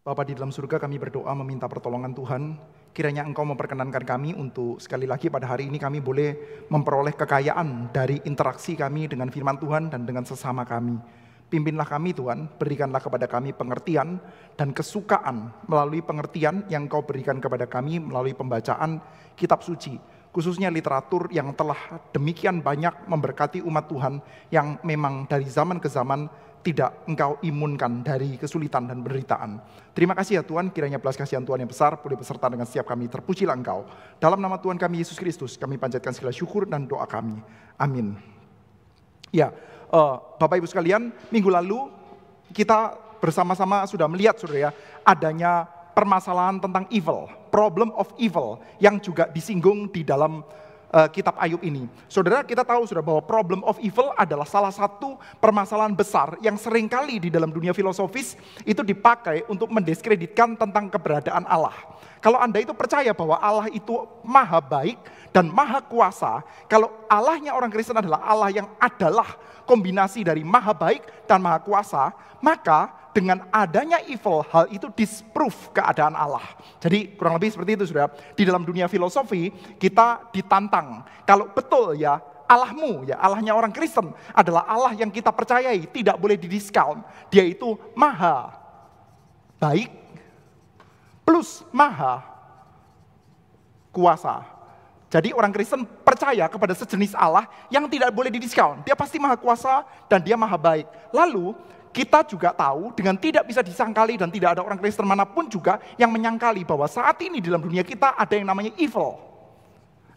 Bapa di dalam surga, kami berdoa meminta pertolongan Tuhan. Kiranya Engkau memperkenankan kami untuk sekali lagi pada hari ini kami boleh memperoleh kekayaan dari interaksi kami dengan firman Tuhan dan dengan sesama kami. Pimpinlah kami Tuhan, berikanlah kepada kami pengertian dan kesukaan melalui pengertian yang Engkau berikan kepada kami melalui pembacaan kitab suci. Khususnya literatur yang telah demikian banyak memberkati umat Tuhan yang memang dari zaman ke zaman tidak Engkau imunkan dari kesulitan dan penderitaan. Terima kasih ya Tuhan, kiranya belas kasihan Tuhan yang besar boleh beserta dengan setiap kami. Terpujilah Engkau. Dalam nama Tuhan kami Yesus Kristus, kami panjatkan segala syukur dan doa kami. Amin. Ya, Bapak Ibu sekalian, minggu lalu kita bersama-sama sudah melihat saudara ya, adanya permasalahan tentang evil, problem of evil yang juga disinggung di dalam kitab Ayub ini. Saudara, kita tahu sudah bahwa problem of evil adalah salah satu permasalahan besar yang seringkali di dalam dunia filosofis itu dipakai untuk mendiskreditkan tentang keberadaan Allah. Kalau Anda itu percaya bahwa Allah itu maha baik dan maha kuasa, kalau Allahnya orang Kristen adalah Allah yang adalah kombinasi dari maha baik dan maha kuasa, maka dengan adanya evil, hal itu disprove keadaan Allah. Jadi kurang lebih seperti itu saudara. Di dalam dunia filosofi kita ditantang. Kalau betul ya Allahmu, ya Allahnya orang Kristen adalah Allah yang kita percayai, tidak boleh didiskount. Dia itu maha baik plus maha kuasa. Jadi orang Kristen percaya kepada sejenis Allah yang tidak boleh didiskount. Dia pasti maha kuasa dan dia maha baik. Lalu kita juga tahu dengan tidak bisa disangkali dan tidak ada orang Kristen manapun juga yang menyangkali bahwa saat ini di dalam dunia kita ada yang namanya evil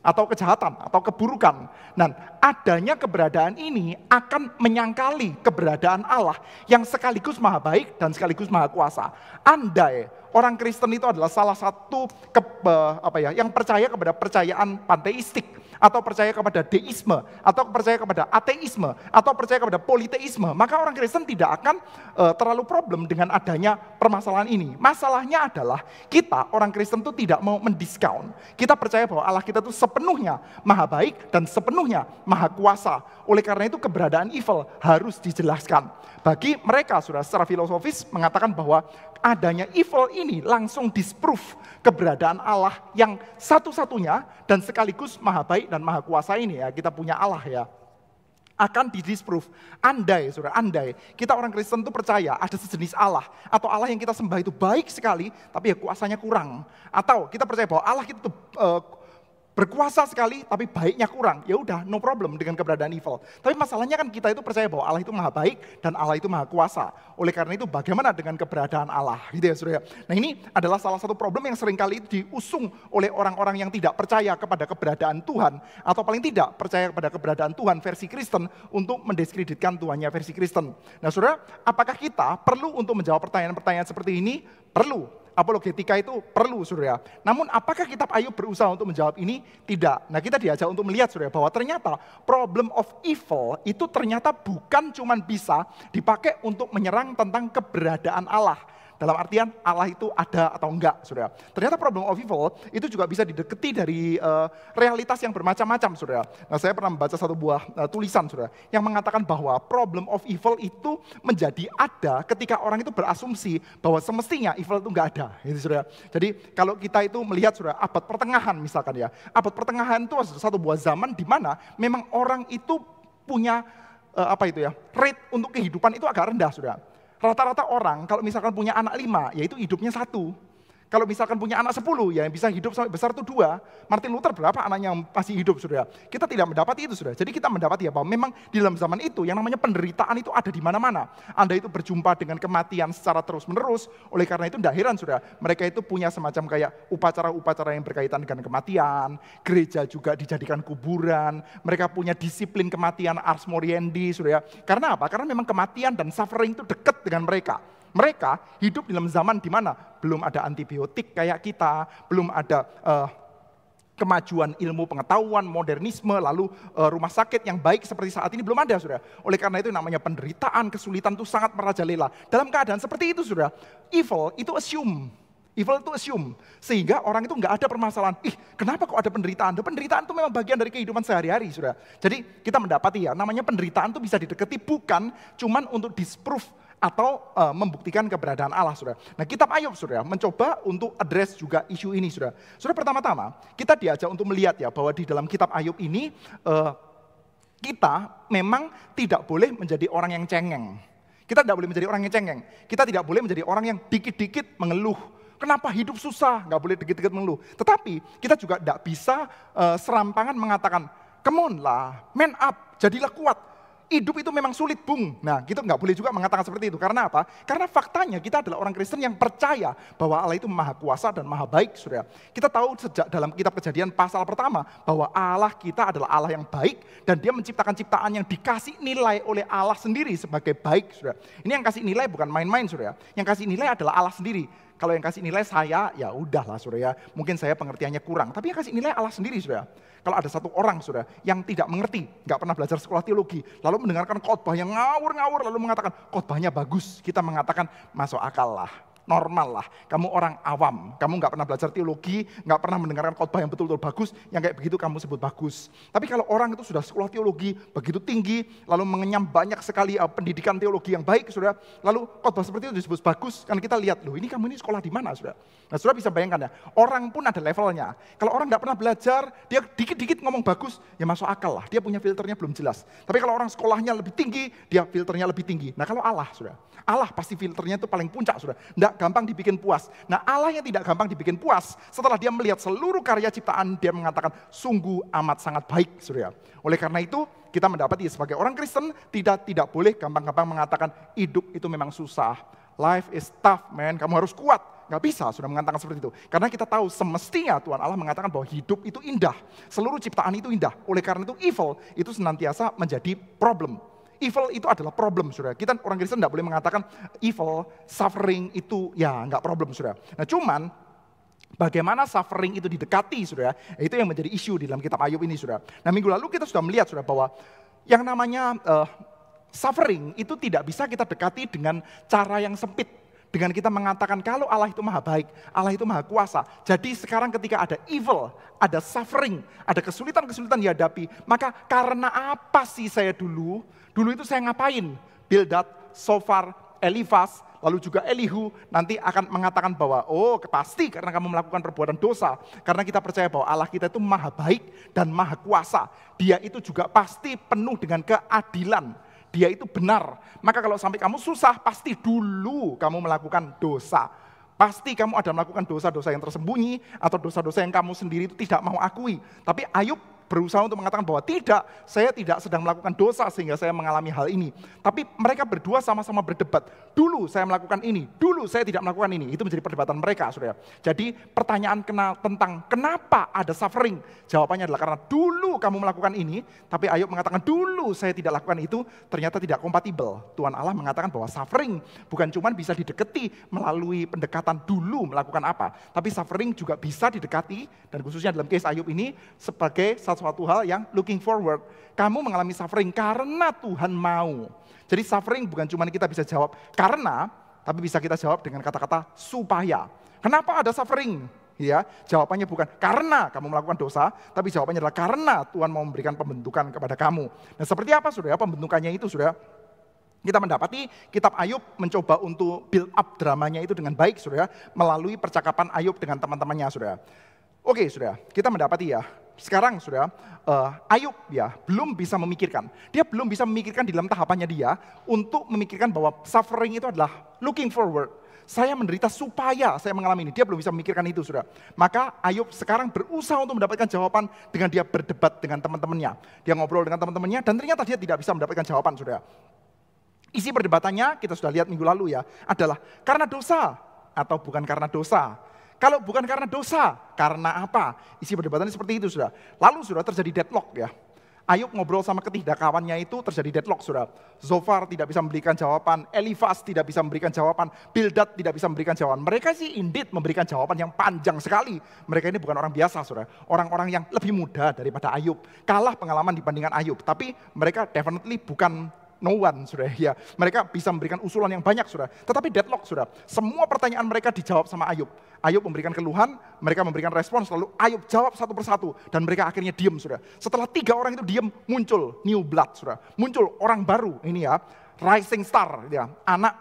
atau kejahatan atau keburukan. Dan adanya keberadaan ini akan menyangkali keberadaan Allah yang sekaligus maha baik dan sekaligus maha kuasa. Andai orang Kristen itu adalah salah satu yang percaya kepada percayaan panteistik, atau percaya kepada deisme, atau percaya kepada ateisme, atau percaya kepada politeisme, maka orang Kristen tidak akan terlalu problem dengan adanya permasalahan ini. Masalahnya adalah kita orang Kristen itu tidak mau mendiskount. Kita percaya bahwa Allah kita itu sepenuhnya maha baik dan sepenuhnya maha kuasa. Oleh karena itu keberadaan evil harus dijelaskan. Bagi mereka sudah secara filosofis mengatakan bahwa adanya evil ini langsung disprove keberadaan Allah yang satu-satunya dan sekaligus maha baik dan maha kuasa ini ya. Kita punya Allah ya. Akan di-disprove. Andai kita orang Kristen itu percaya ada sejenis Allah atau Allah yang kita sembah itu baik sekali tapi ya kuasanya kurang. Atau kita percaya bahwa Allah itu berkuasa sekali tapi baiknya kurang, ya udah no problem dengan keberadaan evil. Tapi masalahnya kan kita itu percaya bahwa Allah itu maha baik dan Allah itu maha kuasa. Oleh karena itu bagaimana dengan keberadaan Allah gitu ya saudara. Nah ini adalah salah satu problem yang seringkali diusung oleh orang-orang yang tidak percaya kepada keberadaan Tuhan, atau paling tidak percaya kepada keberadaan Tuhan versi Kristen untuk mendiskreditkan Tuhannya versi Kristen. Nah saudara, apakah kita perlu untuk menjawab pertanyaan-pertanyaan seperti ini? Perlu. Apologetika itu perlu saudara. Namun apakah kitab Ayub berusaha untuk menjawab ini? Tidak. Nah kita diajak untuk melihat saudara bahwa ternyata problem of evil itu ternyata bukan cuma bisa dipakai untuk menyerang tentang keberadaan Allah. Dalam artian Allah itu ada atau enggak, saudara. Ternyata problem of evil itu juga bisa didekati dari realitas yang bermacam-macam, saudara. Nah, saya pernah membaca satu buah tulisan, saudara, yang mengatakan bahwa problem of evil itu menjadi ada ketika orang itu berasumsi bahwa semestinya evil itu enggak ada, gitu, saudara. Jadi kalau kita itu melihat, saudara, abad pertengahan misalkan ya, abad pertengahan itu satu buah zaman di mana memang orang itu punya rate untuk kehidupan itu agak rendah, saudara. Rata-rata orang kalau misalkan punya anak 5, yaitu hidupnya 1. Kalau misalkan punya anak 10, ya yang bisa hidup sampai besar itu 2. Martin Luther berapa anaknya yang masih hidup, saudara? Kita tidak mendapati itu, saudara. Jadi kita mendapati ya bahwa memang di dalam zaman itu yang namanya penderitaan itu ada di mana-mana. Anda itu berjumpa dengan kematian secara terus-menerus. Oleh karena itu tidak heran, saudara. Mereka itu punya semacam kayak upacara-upacara yang berkaitan dengan kematian. Gereja juga dijadikan kuburan. Mereka punya disiplin kematian Ars Moriendi, saudara. Karena apa? Karena memang kematian dan suffering itu dekat dengan mereka. Mereka hidup dalam zaman di mana belum ada antibiotik kayak kita, belum ada kemajuan ilmu pengetahuan, modernisme, lalu rumah sakit yang baik seperti saat ini belum ada, saudara. Oleh karena itu namanya penderitaan, kesulitan itu sangat merajalela. Dalam keadaan seperti itu, saudara, evil itu assume. Evil itu assume, sehingga orang itu nggak ada permasalahan. Kenapa kok ada penderitaan? Penderitaan itu memang bagian dari kehidupan sehari-hari, saudara. Jadi kita mendapati ya, namanya penderitaan itu bisa didekati bukan cuman untuk disprove atau membuktikan keberadaan Allah, saudara. Nah, kitab Ayub, saudara, mencoba untuk address juga isu ini, saudara. Saudara, pertama-tama kita diajak untuk melihat ya bahwa di dalam kitab Ayub ini kita memang tidak boleh menjadi orang yang cengeng. Kita tidak boleh menjadi orang yang cengeng. Kita tidak boleh menjadi orang yang dikit-dikit mengeluh. Kenapa hidup susah? Nggak boleh dikit-dikit mengeluh. Tetapi kita juga tidak bisa serampangan mengatakan, come on lah, man up, jadilah kuat. Hidup itu memang sulit, Bung. Nah, kita nggak boleh juga mengatakan seperti itu. Karena apa? Karena faktanya kita adalah orang Kristen yang percaya bahwa Allah itu maha kuasa dan maha baik, saudara. Kita tahu sejak dalam kitab Kejadian pasal pertama bahwa Allah kita adalah Allah yang baik dan dia menciptakan ciptaan yang dikasih nilai oleh Allah sendiri sebagai baik, saudara. Ini yang kasih nilai bukan main-main, saudara. Yang kasih nilai adalah Allah sendiri. Kalau yang kasih nilai saya, ya udahlah, saudara. Mungkin saya pengertiannya kurang. Tapi yang kasih nilai Allah sendiri, saudara. Kalau ada satu orang, saudara, yang tidak mengerti, nggak pernah belajar sekolah teologi, lalu mendengarkan khotbah yang ngawur-ngawur, lalu mengatakan khotbahnya bagus, kita mengatakan masuk akal lah, normal lah. Kamu orang awam, kamu nggak pernah belajar teologi, nggak pernah mendengarkan khotbah yang betul-betul bagus, yang kayak begitu kamu sebut bagus. Tapi kalau orang itu sudah sekolah teologi begitu tinggi, lalu mengenyam banyak sekali pendidikan teologi yang baik, saudara, lalu khotbah seperti itu disebut bagus, kan kita lihat, loh ini kamu ini sekolah di mana, saudara? Nah, saudara bisa bayangkan ya, orang pun ada levelnya. Kalau orang nggak pernah belajar, dia dikit-dikit ngomong bagus, ya masuk akal lah. Dia punya filternya belum jelas. Tapi kalau orang sekolahnya lebih tinggi, dia filternya lebih tinggi. Nah, kalau Allah, saudara, Allah pasti filternya itu paling puncak, saudara. Nggak gampang dibikin puas. Nah, Allah yang tidak gampang dibikin puas, setelah dia melihat seluruh karya ciptaan, dia mengatakan sungguh amat sangat baik, saudara. Oleh karena itu, kita mendapati sebagai orang Kristen tidak boleh gampang-gampang mengatakan hidup itu memang susah. Life is tough, man. Kamu harus kuat. Nggak bisa sudah mengatakan seperti itu. Karena kita tahu semestinya Tuhan Allah mengatakan bahwa hidup itu indah. Seluruh ciptaan itu indah. Oleh karena itu evil itu senantiasa menjadi problem. Evil itu adalah problem, saudara. Kita orang Kristen nggak boleh mengatakan evil, suffering itu ya nggak problem, saudara. Nah, cuman bagaimana suffering itu didekati, saudara, itu yang menjadi isu di dalam kitab Ayub ini, saudara. Nah, minggu lalu kita sudah melihat, saudara, bahwa yang namanya suffering itu tidak bisa kita dekati dengan cara yang sempit. Dengan kita mengatakan kalau Allah itu maha baik, Allah itu maha kuasa. Jadi sekarang ketika ada evil, ada suffering, ada kesulitan-kesulitan dihadapi, maka karena apa sih saya dulu itu saya ngapain? Bildad, Sofar, Elifas, lalu juga Elihu nanti akan mengatakan bahwa pasti karena kamu melakukan perbuatan dosa. Karena kita percaya bahwa Allah kita itu maha baik dan maha kuasa. Dia itu juga pasti penuh dengan keadilan. Dia itu benar. Maka kalau sampai kamu susah, pasti dulu kamu melakukan dosa. Pasti kamu ada melakukan dosa-dosa yang tersembunyi atau dosa-dosa yang kamu sendiri itu tidak mau akui. Tapi Ayub berusaha untuk mengatakan bahwa tidak, saya tidak sedang melakukan dosa sehingga saya mengalami hal ini. Tapi mereka berdua sama-sama berdebat. Dulu saya melakukan ini, dulu saya tidak melakukan ini. Itu menjadi perdebatan mereka, saudara. Jadi pertanyaan tentang kenapa ada suffering, jawabannya adalah karena dulu kamu melakukan ini, tapi Ayub mengatakan dulu saya tidak lakukan itu, ternyata tidak kompatibel. Tuhan Allah mengatakan bahwa suffering bukan cuma bisa didekati melalui pendekatan dulu melakukan apa, tapi suffering juga bisa didekati, dan khususnya dalam case Ayub ini, sebagai suatu hal yang looking forward. Kamu mengalami suffering karena Tuhan mau. Jadi suffering bukan cuma kita bisa jawab karena, tapi bisa kita jawab dengan kata-kata supaya. Kenapa ada suffering? Ya, jawabannya bukan karena kamu melakukan dosa, tapi jawabannya adalah karena Tuhan mau memberikan pembentukan kepada kamu. Nah, seperti apa, saudara, pembentukannya itu, saudara? Kita mendapati kitab Ayub mencoba untuk build up dramanya itu dengan baik, saudara, melalui percakapan Ayub dengan teman-temannya, saudara. Oke, saudara, kita mendapati ya, sekarang saudara, Ayub ya belum bisa memikirkan. Dia belum bisa memikirkan di dalam tahapannya dia untuk memikirkan bahwa suffering itu adalah looking forward. Saya menderita supaya saya mengalami ini. Dia belum bisa memikirkan itu, saudara. Maka Ayub sekarang berusaha untuk mendapatkan jawaban dengan dia berdebat dengan teman-temannya. Dia ngobrol dengan teman-temannya dan ternyata dia tidak bisa mendapatkan jawaban, saudara. Isi perdebatannya kita sudah lihat minggu lalu ya, adalah karena dosa atau bukan karena dosa. Kalau bukan karena dosa, karena apa? Isi perdebatannya seperti itu, saudara. Lalu saudara terjadi deadlock ya. Ayub ngobrol sama ketiga kawannya itu terjadi deadlock, saudara. Zofar tidak bisa memberikan jawaban, Elifas tidak bisa memberikan jawaban, Bildad tidak bisa memberikan jawaban. Mereka sih indeed memberikan jawaban yang panjang sekali. Mereka ini bukan orang biasa, saudara. Orang-orang yang lebih muda daripada Ayub. Kalah pengalaman dibandingkan Ayub. Tapi mereka definitely bukan no one, saudara. Ya, mereka bisa memberikan usulan yang banyak, saudara. Tetapi deadlock, saudara. Semua pertanyaan mereka dijawab sama Ayub. Ayub memberikan keluhan, mereka memberikan respons, lalu Ayub jawab satu persatu. Dan mereka akhirnya diam, saudara. Setelah 3 orang itu diam, muncul new blood, saudara. Muncul orang baru, ini ya, rising star, ya, anak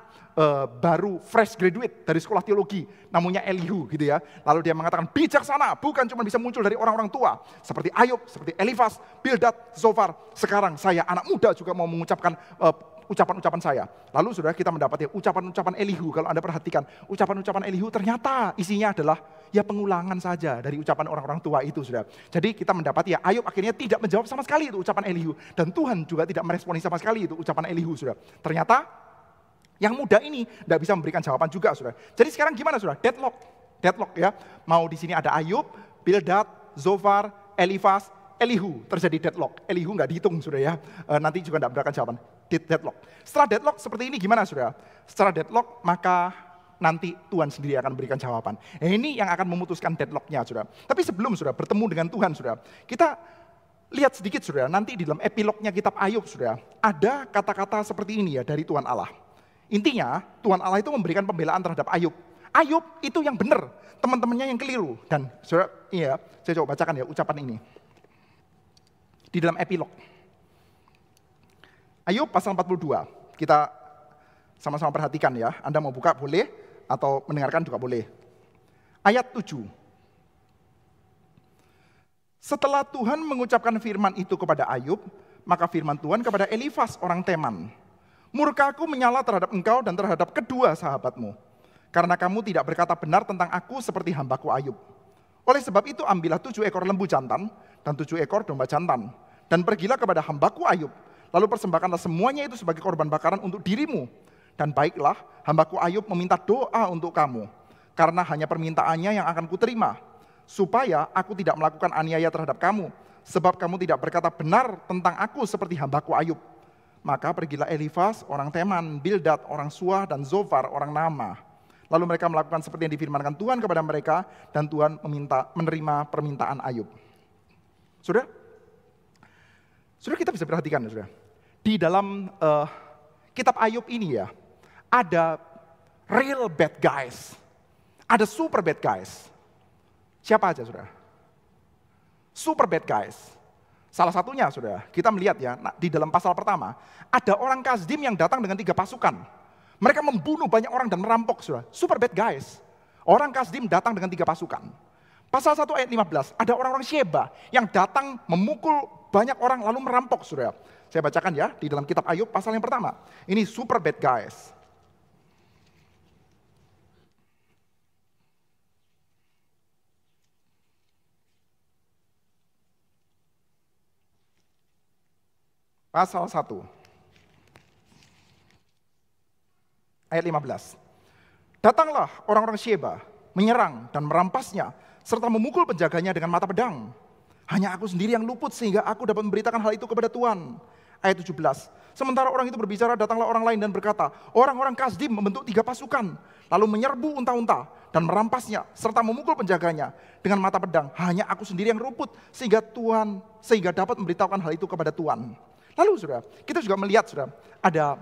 baru fresh graduate dari sekolah teologi, namanya Elihu gitu ya. Lalu dia mengatakan bijaksana bukan cuma bisa muncul dari orang-orang tua seperti Ayub, seperti Elifas, Bildad, Zofar. Sekarang saya anak muda juga mau mengucapkan ucapan-ucapan saya. Lalu saudara kita mendapati ucapan-ucapan Elihu. Kalau Anda perhatikan ucapan-ucapan Elihu ternyata isinya adalah ya pengulangan saja dari ucapan orang-orang tua itu saudara. Jadi kita mendapati ya Ayub akhirnya tidak menjawab sama sekali itu ucapan Elihu. Dan Tuhan juga tidak meresponi sama sekali itu ucapan Elihu saudara. Ternyata yang muda ini tidak bisa memberikan jawaban juga, saudara. Jadi sekarang gimana, saudara? Deadlock ya. Mau di sini ada Ayub, Bildad, Zofar, Elifas, Elihu. Terjadi deadlock. Elihu nggak dihitung, saudara ya. Nanti juga tidak memberikan jawaban. Deadlock. Setelah deadlock seperti ini gimana, saudara? Setelah deadlock maka nanti Tuhan sendiri akan memberikan jawaban. Ini yang akan memutuskan deadlocknya, saudara. Tapi sebelum saudara bertemu dengan Tuhan, saudara, kita lihat sedikit, saudara. Nanti di dalam epilognya kitab Ayub, saudara, ada kata-kata seperti ini ya dari Tuhan Allah. Intinya, Tuhan Allah itu memberikan pembelaan terhadap Ayub. Ayub itu yang benar, teman-temannya yang keliru. Dan saudara, iya, saya coba bacakan ya ucapan ini. Di dalam epilog. Ayub pasal 42, kita sama-sama perhatikan ya. Anda mau buka boleh, atau mendengarkan juga boleh. Ayat 7. Setelah Tuhan mengucapkan firman itu kepada Ayub, maka firman Tuhan kepada Elifas orang Teman. Murkaku menyala terhadap engkau dan terhadap kedua sahabatmu. Karena kamu tidak berkata benar tentang aku seperti hambaku Ayub. Oleh sebab itu ambillah 7 ekor lembu jantan dan 7 ekor domba jantan. Dan pergilah kepada hambaku Ayub. Lalu persembahkanlah semuanya itu sebagai korban bakaran untuk dirimu. Dan baiklah hambaku Ayub meminta doa untuk kamu. Karena hanya permintaannya yang akan kuterima. Supaya aku tidak melakukan aniaya terhadap kamu. Sebab kamu tidak berkata benar tentang aku seperti hambaku Ayub. Maka pergilah Elifas, orang Teman, Bildad, orang Suah, dan Zofar, orang Nama. Lalu mereka melakukan seperti yang difirmankan Tuhan kepada mereka, dan Tuhan menerima permintaan Ayub. Saudara kita bisa perhatikan, saudara. Di dalam kitab Ayub ini ya, ada real bad guys, ada super bad guys. Siapa aja, saudara? Super bad guys. Salah satunya, saudara, kita melihat ya, di dalam pasal pertama, ada orang Kasdim yang datang dengan 3 pasukan. Mereka membunuh banyak orang dan merampok, saudara. Super bad guys. Orang Kasdim datang dengan 3 pasukan. Pasal 1 ayat 15, ada orang-orang Sheba yang datang memukul banyak orang lalu merampok, saudara. Saya bacakan ya, di dalam kitab Ayub pasal yang pertama. Ini super bad guys. Pasal 1, ayat 15. Datanglah orang-orang Sheba, menyerang dan merampasnya, serta memukul penjaganya dengan mata pedang. Hanya aku sendiri yang luput sehingga aku dapat memberitakan hal itu kepada Tuhan. Ayat 17. Sementara orang itu berbicara, datanglah orang lain dan berkata, orang-orang Kasdim membentuk 3 pasukan, lalu menyerbu unta-unta dan merampasnya, serta memukul penjaganya dengan mata pedang. Hanya aku sendiri yang luput sehingga dapat memberitakan hal itu kepada Tuhan. Lalu saudara, kita juga melihat saudara, ada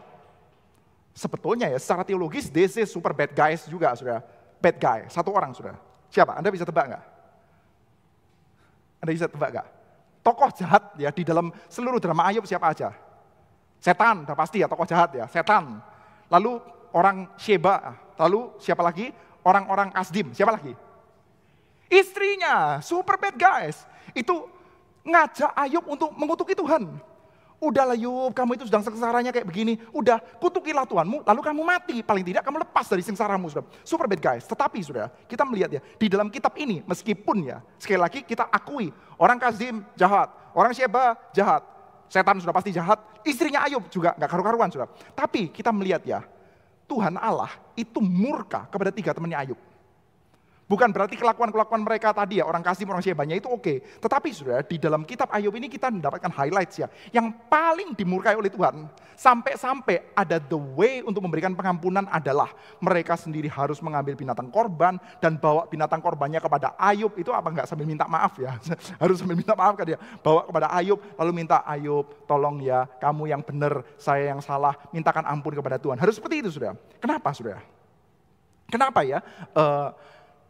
sebetulnya ya secara teologis this is super bad guys juga saudara. Bad guy, satu orang saudara. Siapa? Anda bisa tebak nggak? Anda bisa tebak nggak? Tokoh jahat ya di dalam seluruh drama Ayub siapa aja? Setan, udah pasti ya tokoh jahat ya, setan. Lalu orang Sheba, lalu siapa lagi? Orang-orang Kasdim, siapa lagi? Istrinya, super bad guys. Itu ngajak Ayub untuk mengutuki Tuhan. Udahlah Ayub, kamu itu sedang sengsaranya kayak begini. Udah, kutukilah Tuhanmu, lalu kamu mati. Paling tidak kamu lepas dari sengsaramu. Sudah. Super bad guys. Tetapi sudah, kita melihat ya, di dalam kitab ini, meskipun ya, sekali lagi kita akui, orang Kasdim jahat, orang Sheba jahat, setan sudah pasti jahat, istrinya Ayub juga nggak karu-karuan sudah. Tapi kita melihat ya, Tuhan Allah itu murka kepada 3 temannya Ayub. Bukan berarti kelakuan-kelakuan mereka tadi ya, orang Kasdim, orang Shebanya itu oke. Tetapi saudara, di dalam kitab Ayub ini kita mendapatkan highlights ya. Yang paling dimurkai oleh Tuhan, sampai-sampai ada the way untuk memberikan pengampunan adalah mereka sendiri harus mengambil binatang korban dan bawa binatang korbannya kepada Ayub. Itu apa enggak sambil minta maaf ya? Harus sambil minta maaf kan ya. Bawa kepada Ayub, lalu minta Ayub, tolong ya, kamu yang benar, saya yang salah, mintakan ampun kepada Tuhan. Harus seperti itu saudara. Kenapa saudara? Kenapa ya?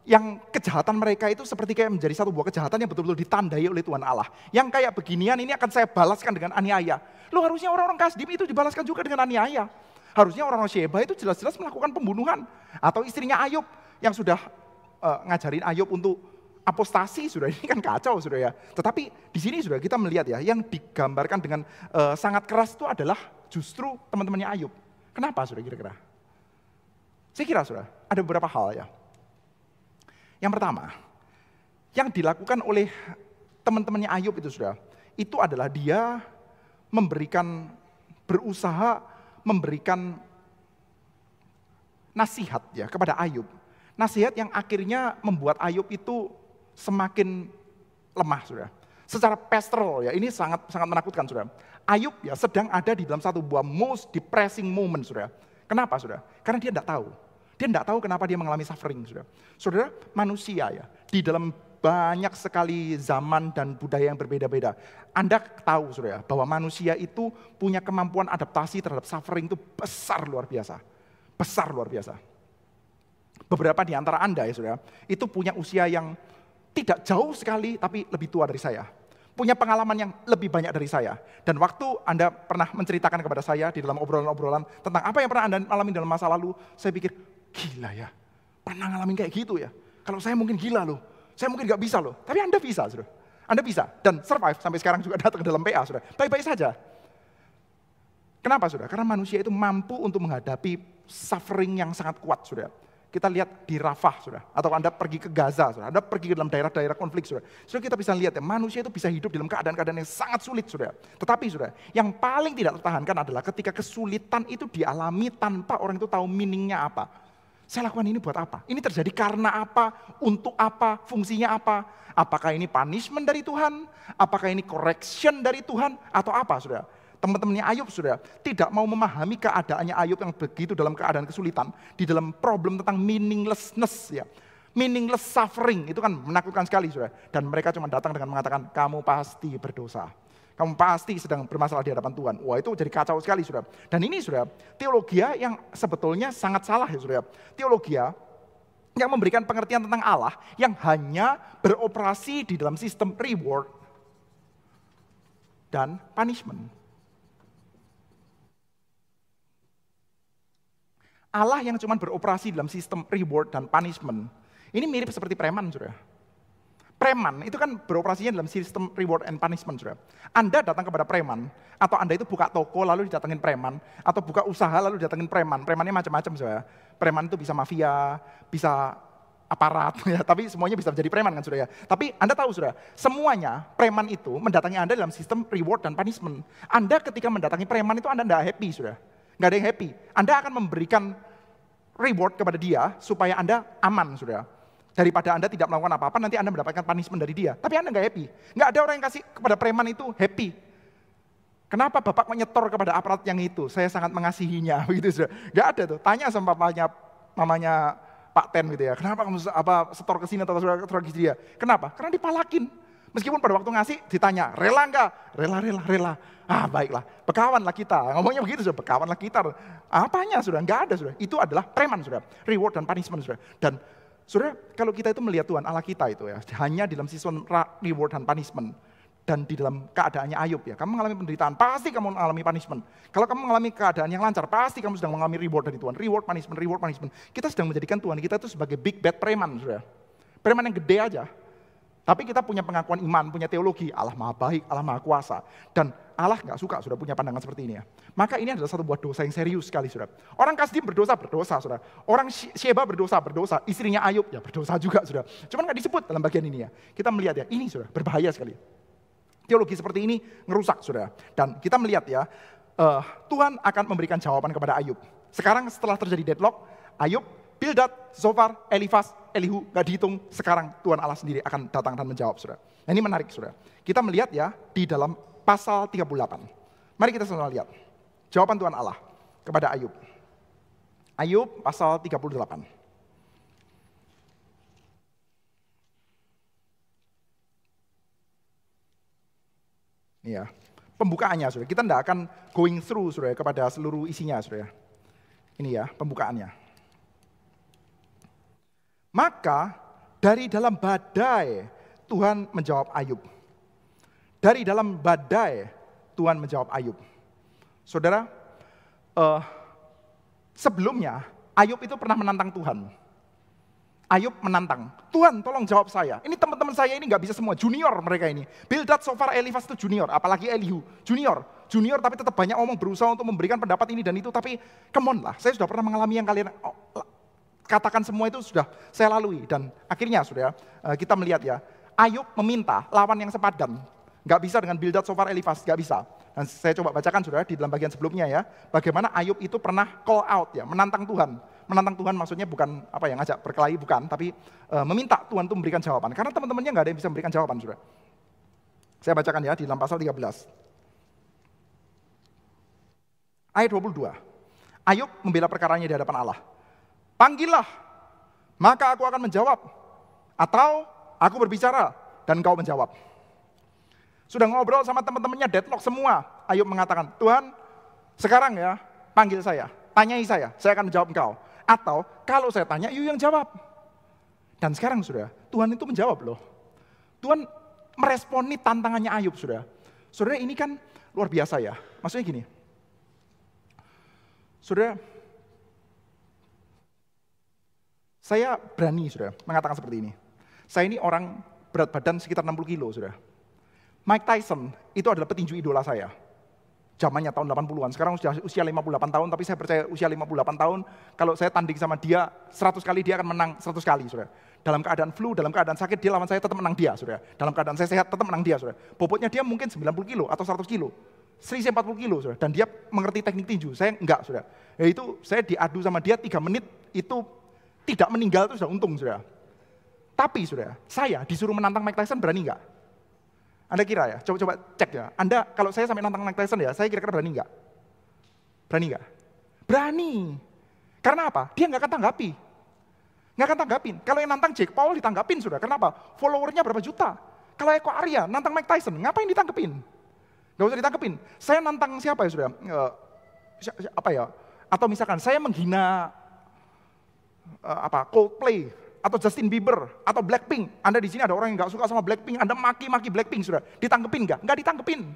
Yang kejahatan mereka itu seperti kayak menjadi satu buah kejahatan yang betul-betul ditandai oleh Tuhan Allah. Yang kayak beginian ini akan saya balaskan dengan aniaya. Loh harusnya orang-orang Kasdim itu dibalaskan juga dengan aniaya. Harusnya orang-orang Sheba itu jelas-jelas melakukan pembunuhan. Atau istrinya Ayub yang sudah ngajarin Ayub untuk apostasi, sudah ini kan kacau, sudah ya. Tetapi di sini sudah kita melihat ya, yang digambarkan dengan sangat keras itu adalah justru teman-temannya Ayub. Kenapa sudah kira-kira? Saya kira sudah ada beberapa hal ya. Yang pertama, yang dilakukan oleh teman-temannya Ayub itu sudah, itu adalah dia berusaha memberikan nasihat ya kepada Ayub. Nasihat yang akhirnya membuat Ayub itu semakin lemah, sudah. Secara pastoral ya, ini sangat menakutkan, sudah. Ayub ya sedang ada di dalam satu buah most depressing moment, sudah. Kenapa, sudah? Karena dia tidak tahu. Dia tidak tahu kenapa dia mengalami suffering, sudah. Saudara, manusia ya, di dalam banyak sekali zaman dan budaya yang berbeda-beda. Anda tahu, saudara, bahwa manusia itu punya kemampuan adaptasi terhadap suffering itu besar luar biasa. Besar luar biasa. Beberapa di antara Anda ya, saudara, itu punya usia yang tidak jauh sekali, tapi lebih tua dari saya. Punya pengalaman yang lebih banyak dari saya. Dan waktu Anda pernah menceritakan kepada saya di dalam obrolan-obrolan tentang apa yang pernah Anda alami dalam masa lalu, saya pikir, gila ya, pernah ngalamin kayak gitu ya. Kalau saya mungkin gila loh, saya mungkin gak bisa loh. Tapi Anda bisa, saudara. Anda bisa, dan survive sampai sekarang juga datang ke dalam PA, saudara. Baik-baik saja. Kenapa, saudara? Karena manusia itu mampu untuk menghadapi suffering yang sangat kuat, saudara. Kita lihat di Rafah, saudara. Atau Anda pergi ke Gaza, saudara. Anda pergi ke dalam daerah-daerah konflik, saudara. Saudara, kita bisa lihat ya, manusia itu bisa hidup dalam keadaan-keadaan yang sangat sulit, saudara. Tetapi, saudara, yang paling tidak tertahankan adalah ketika kesulitan itu dialami tanpa orang itu tahu meaningnya apa. Saya lakukan ini buat apa? Ini terjadi karena apa? Untuk apa? Fungsinya apa? Apakah ini punishment dari Tuhan? Apakah ini correction dari Tuhan? Atau apa, saudara? Teman-temannya Ayub, saudara, tidak mau memahami keadaannya Ayub yang begitu dalam keadaan kesulitan, di dalam problem tentang meaninglessness, ya. Meaningless suffering, itu kan menakutkan sekali, saudara. Dan mereka cuma datang dengan mengatakan, kamu pasti berdosa. Kamu pasti sedang bermasalah di hadapan Tuhan. Wah, itu jadi kacau sekali, saudara. Dan ini, saudara, teologi yang sebetulnya sangat salah, ya, saudara. Teologi yang memberikan pengertian tentang Allah yang hanya beroperasi di dalam sistem reward dan punishment. Allah yang cuma beroperasi dalam sistem reward dan punishment. Ini mirip seperti preman, saudara. Preman itu kan beroperasinya dalam sistem reward and punishment, saudara. Anda datang kepada preman, atau Anda itu buka toko lalu didatengin preman, atau buka usaha lalu didatengin preman. Premannya macam-macam, saudara. Preman itu bisa mafia, bisa aparat, ya, tapi semuanya bisa menjadi preman kan, saudara. Tapi Anda tahu, saudara, semuanya preman itu mendatangi Anda dalam sistem reward dan punishment. Anda ketika mendatangi preman itu Anda tidak happy, saudara. Nggak ada yang happy. Anda akan memberikan reward kepada dia supaya Anda aman, saudara. Daripada Anda tidak melakukan apa-apa, nanti Anda mendapatkan punishment dari dia. Tapi Anda nggak happy. Nggak ada orang yang kasih kepada preman itu happy. Kenapa Bapak menyetor kepada aparat yang itu? Saya sangat mengasihinya, begitu, saudara. Nggak ada tuh. Tanya sama mamanya Pak Ten gitu ya. Kenapa kamu setor ke sini atau setor ke dia? Kenapa? Karena dipalakin. Meskipun pada waktu ngasih ditanya, rela enggak? Rela. Ah, baiklah, bekawanlah kita. Ngomongnya begitu, sudah, bekawanlah kita. Apanya, sudah? Enggak ada, sudah. Itu adalah preman, sudah. Reward dan punishment, sudah. Dan, sudah, kalau kita itu melihat Tuhan Allah kita itu ya, hanya di dalam sistem reward dan punishment. Dan di dalam keadaannya Ayub ya, kamu mengalami penderitaan, pasti kamu mengalami punishment. Kalau kamu mengalami keadaan yang lancar, pasti kamu sedang mengalami reward dari Tuhan. Reward, punishment. Kita sedang menjadikan Tuhan kita itu sebagai big bad preman, sudah. Preman yang gede aja. Tapi kita punya pengakuan iman, punya teologi, Allah Maha Baik, Allah Maha Kuasa. Dan Allah nggak suka, sudah punya pandangan seperti ini ya. Maka ini adalah satu buah dosa yang serius sekali, saudara. Orang Kasdim berdosa, saudara. Orang Sheba berdosa. Istrinya Ayub, ya berdosa juga, saudara. Cuman nggak disebut dalam bagian ini ya. Kita melihat ya, ini saudara, berbahaya sekali. Teologi seperti ini ngerusak, saudara. Dan kita melihat ya, Tuhan akan memberikan jawaban kepada Ayub. Sekarang setelah terjadi deadlock, Ayub, Bildad, Zofar, Elifas, Elihu, gak dihitung, sekarang Tuhan Allah sendiri akan datang dan menjawab, saudara. Nah, ini menarik, saudara. Kita melihat ya, di dalam pasal 38. Mari kita sama lihat. Jawaban Tuhan Allah kepada Ayub. Ayub pasal 38. Ini ya, pembukaannya, saudara. Kita tidak akan going through, saudara, kepada seluruh isinya, saudara. Ini ya, pembukaannya. Maka dari dalam badai Tuhan menjawab Ayub. Dari dalam badai Tuhan menjawab Ayub. Saudara, Sebelumnya, Ayub itu pernah menantang Tuhan. Ayub menantang, Tuhan tolong jawab saya. Ini teman-teman saya ini nggak bisa semua, junior mereka ini. Bildad, Sofar, Elifaz itu junior, apalagi Elihu, junior. Junior tapi tetap banyak omong, berusaha untuk memberikan pendapat ini dan itu, tapi come on lah, saya sudah pernah mengalami yang kalian katakan semua itu sudah saya lalui. Dan akhirnya sudah kita melihat ya, Ayub meminta lawan yang sepadan. Nggak bisa dengan Bildad, Sofar, Elifaz, nggak bisa. Dan saya coba bacakan sudah di dalam bagian sebelumnya ya, bagaimana Ayub itu pernah call out ya, menantang Tuhan. Menantang Tuhan maksudnya bukan apa yang ngajak berkelahi, bukan, tapi meminta Tuhan itu memberikan jawaban. Karena teman-temannya nggak ada yang bisa memberikan jawaban sudah. Saya bacakan ya di dalam pasal 13. Ayat 22. Ayub membela perkaranya di hadapan Allah. Panggillah, maka aku akan menjawab. Atau aku berbicara dan kau menjawab. Sudah ngobrol sama teman-temannya, deadlock semua. Ayub mengatakan, Tuhan sekarang ya panggil saya, tanyai saya akan menjawab engkau. Atau kalau saya tanya, you yang jawab. Dan sekarang sudah, Tuhan itu menjawab loh. Tuhan meresponi tantangannya Ayub sudah. Saudara ini kan luar biasa ya. Maksudnya gini, saudara, saya berani sudah mengatakan seperti ini. Saya ini orang berat badan sekitar 60 kilo sudah. Mike Tyson itu adalah petinju idola saya. Zamannya tahun 80-an, sekarang usia 58 tahun, tapi saya percaya usia 58 tahun, kalau saya tanding sama dia, 100 kali dia akan menang 100 kali, saudara. Dalam keadaan flu, dalam keadaan sakit, dia lawan saya tetap menang dia, saudara. Dalam keadaan saya sehat, tetap menang dia, saudara. Bobotnya dia mungkin 90 kilo atau 100 kilo, selisih 40 kilo, saudara. Dan dia mengerti teknik tinju, saya enggak, saudara. Yaitu saya diadu sama dia 3 menit, itu tidak meninggal, itu sudah untung, saudara. Tapi, saudara, saya disuruh menantang Mike Tyson, berani enggak? Anda kira ya, coba cek ya. Anda kalau saya sampai nantang Mike Tyson ya, saya kira-kira berani nggak? Berani nggak? Berani. Karena apa? Dia nggak akan tanggapi. Nggak akan tanggapin. Kalau yang nantang Jake Paul ditanggapin sudah. Kenapa? Followernya berapa juta. Kalau Eko Arya nantang Mike Tyson, ngapain ditanggepin? Nggak usah ditanggepin. Saya nantang siapa ya sudah? Apa ya? Atau misalkan saya menghina Coldplay, atau Justin Bieber, atau Blackpink. Anda di sini ada orang yang nggak suka sama Blackpink, Anda maki-maki Blackpink, sudah ditanggepin nggak? Nggak ditanggepin.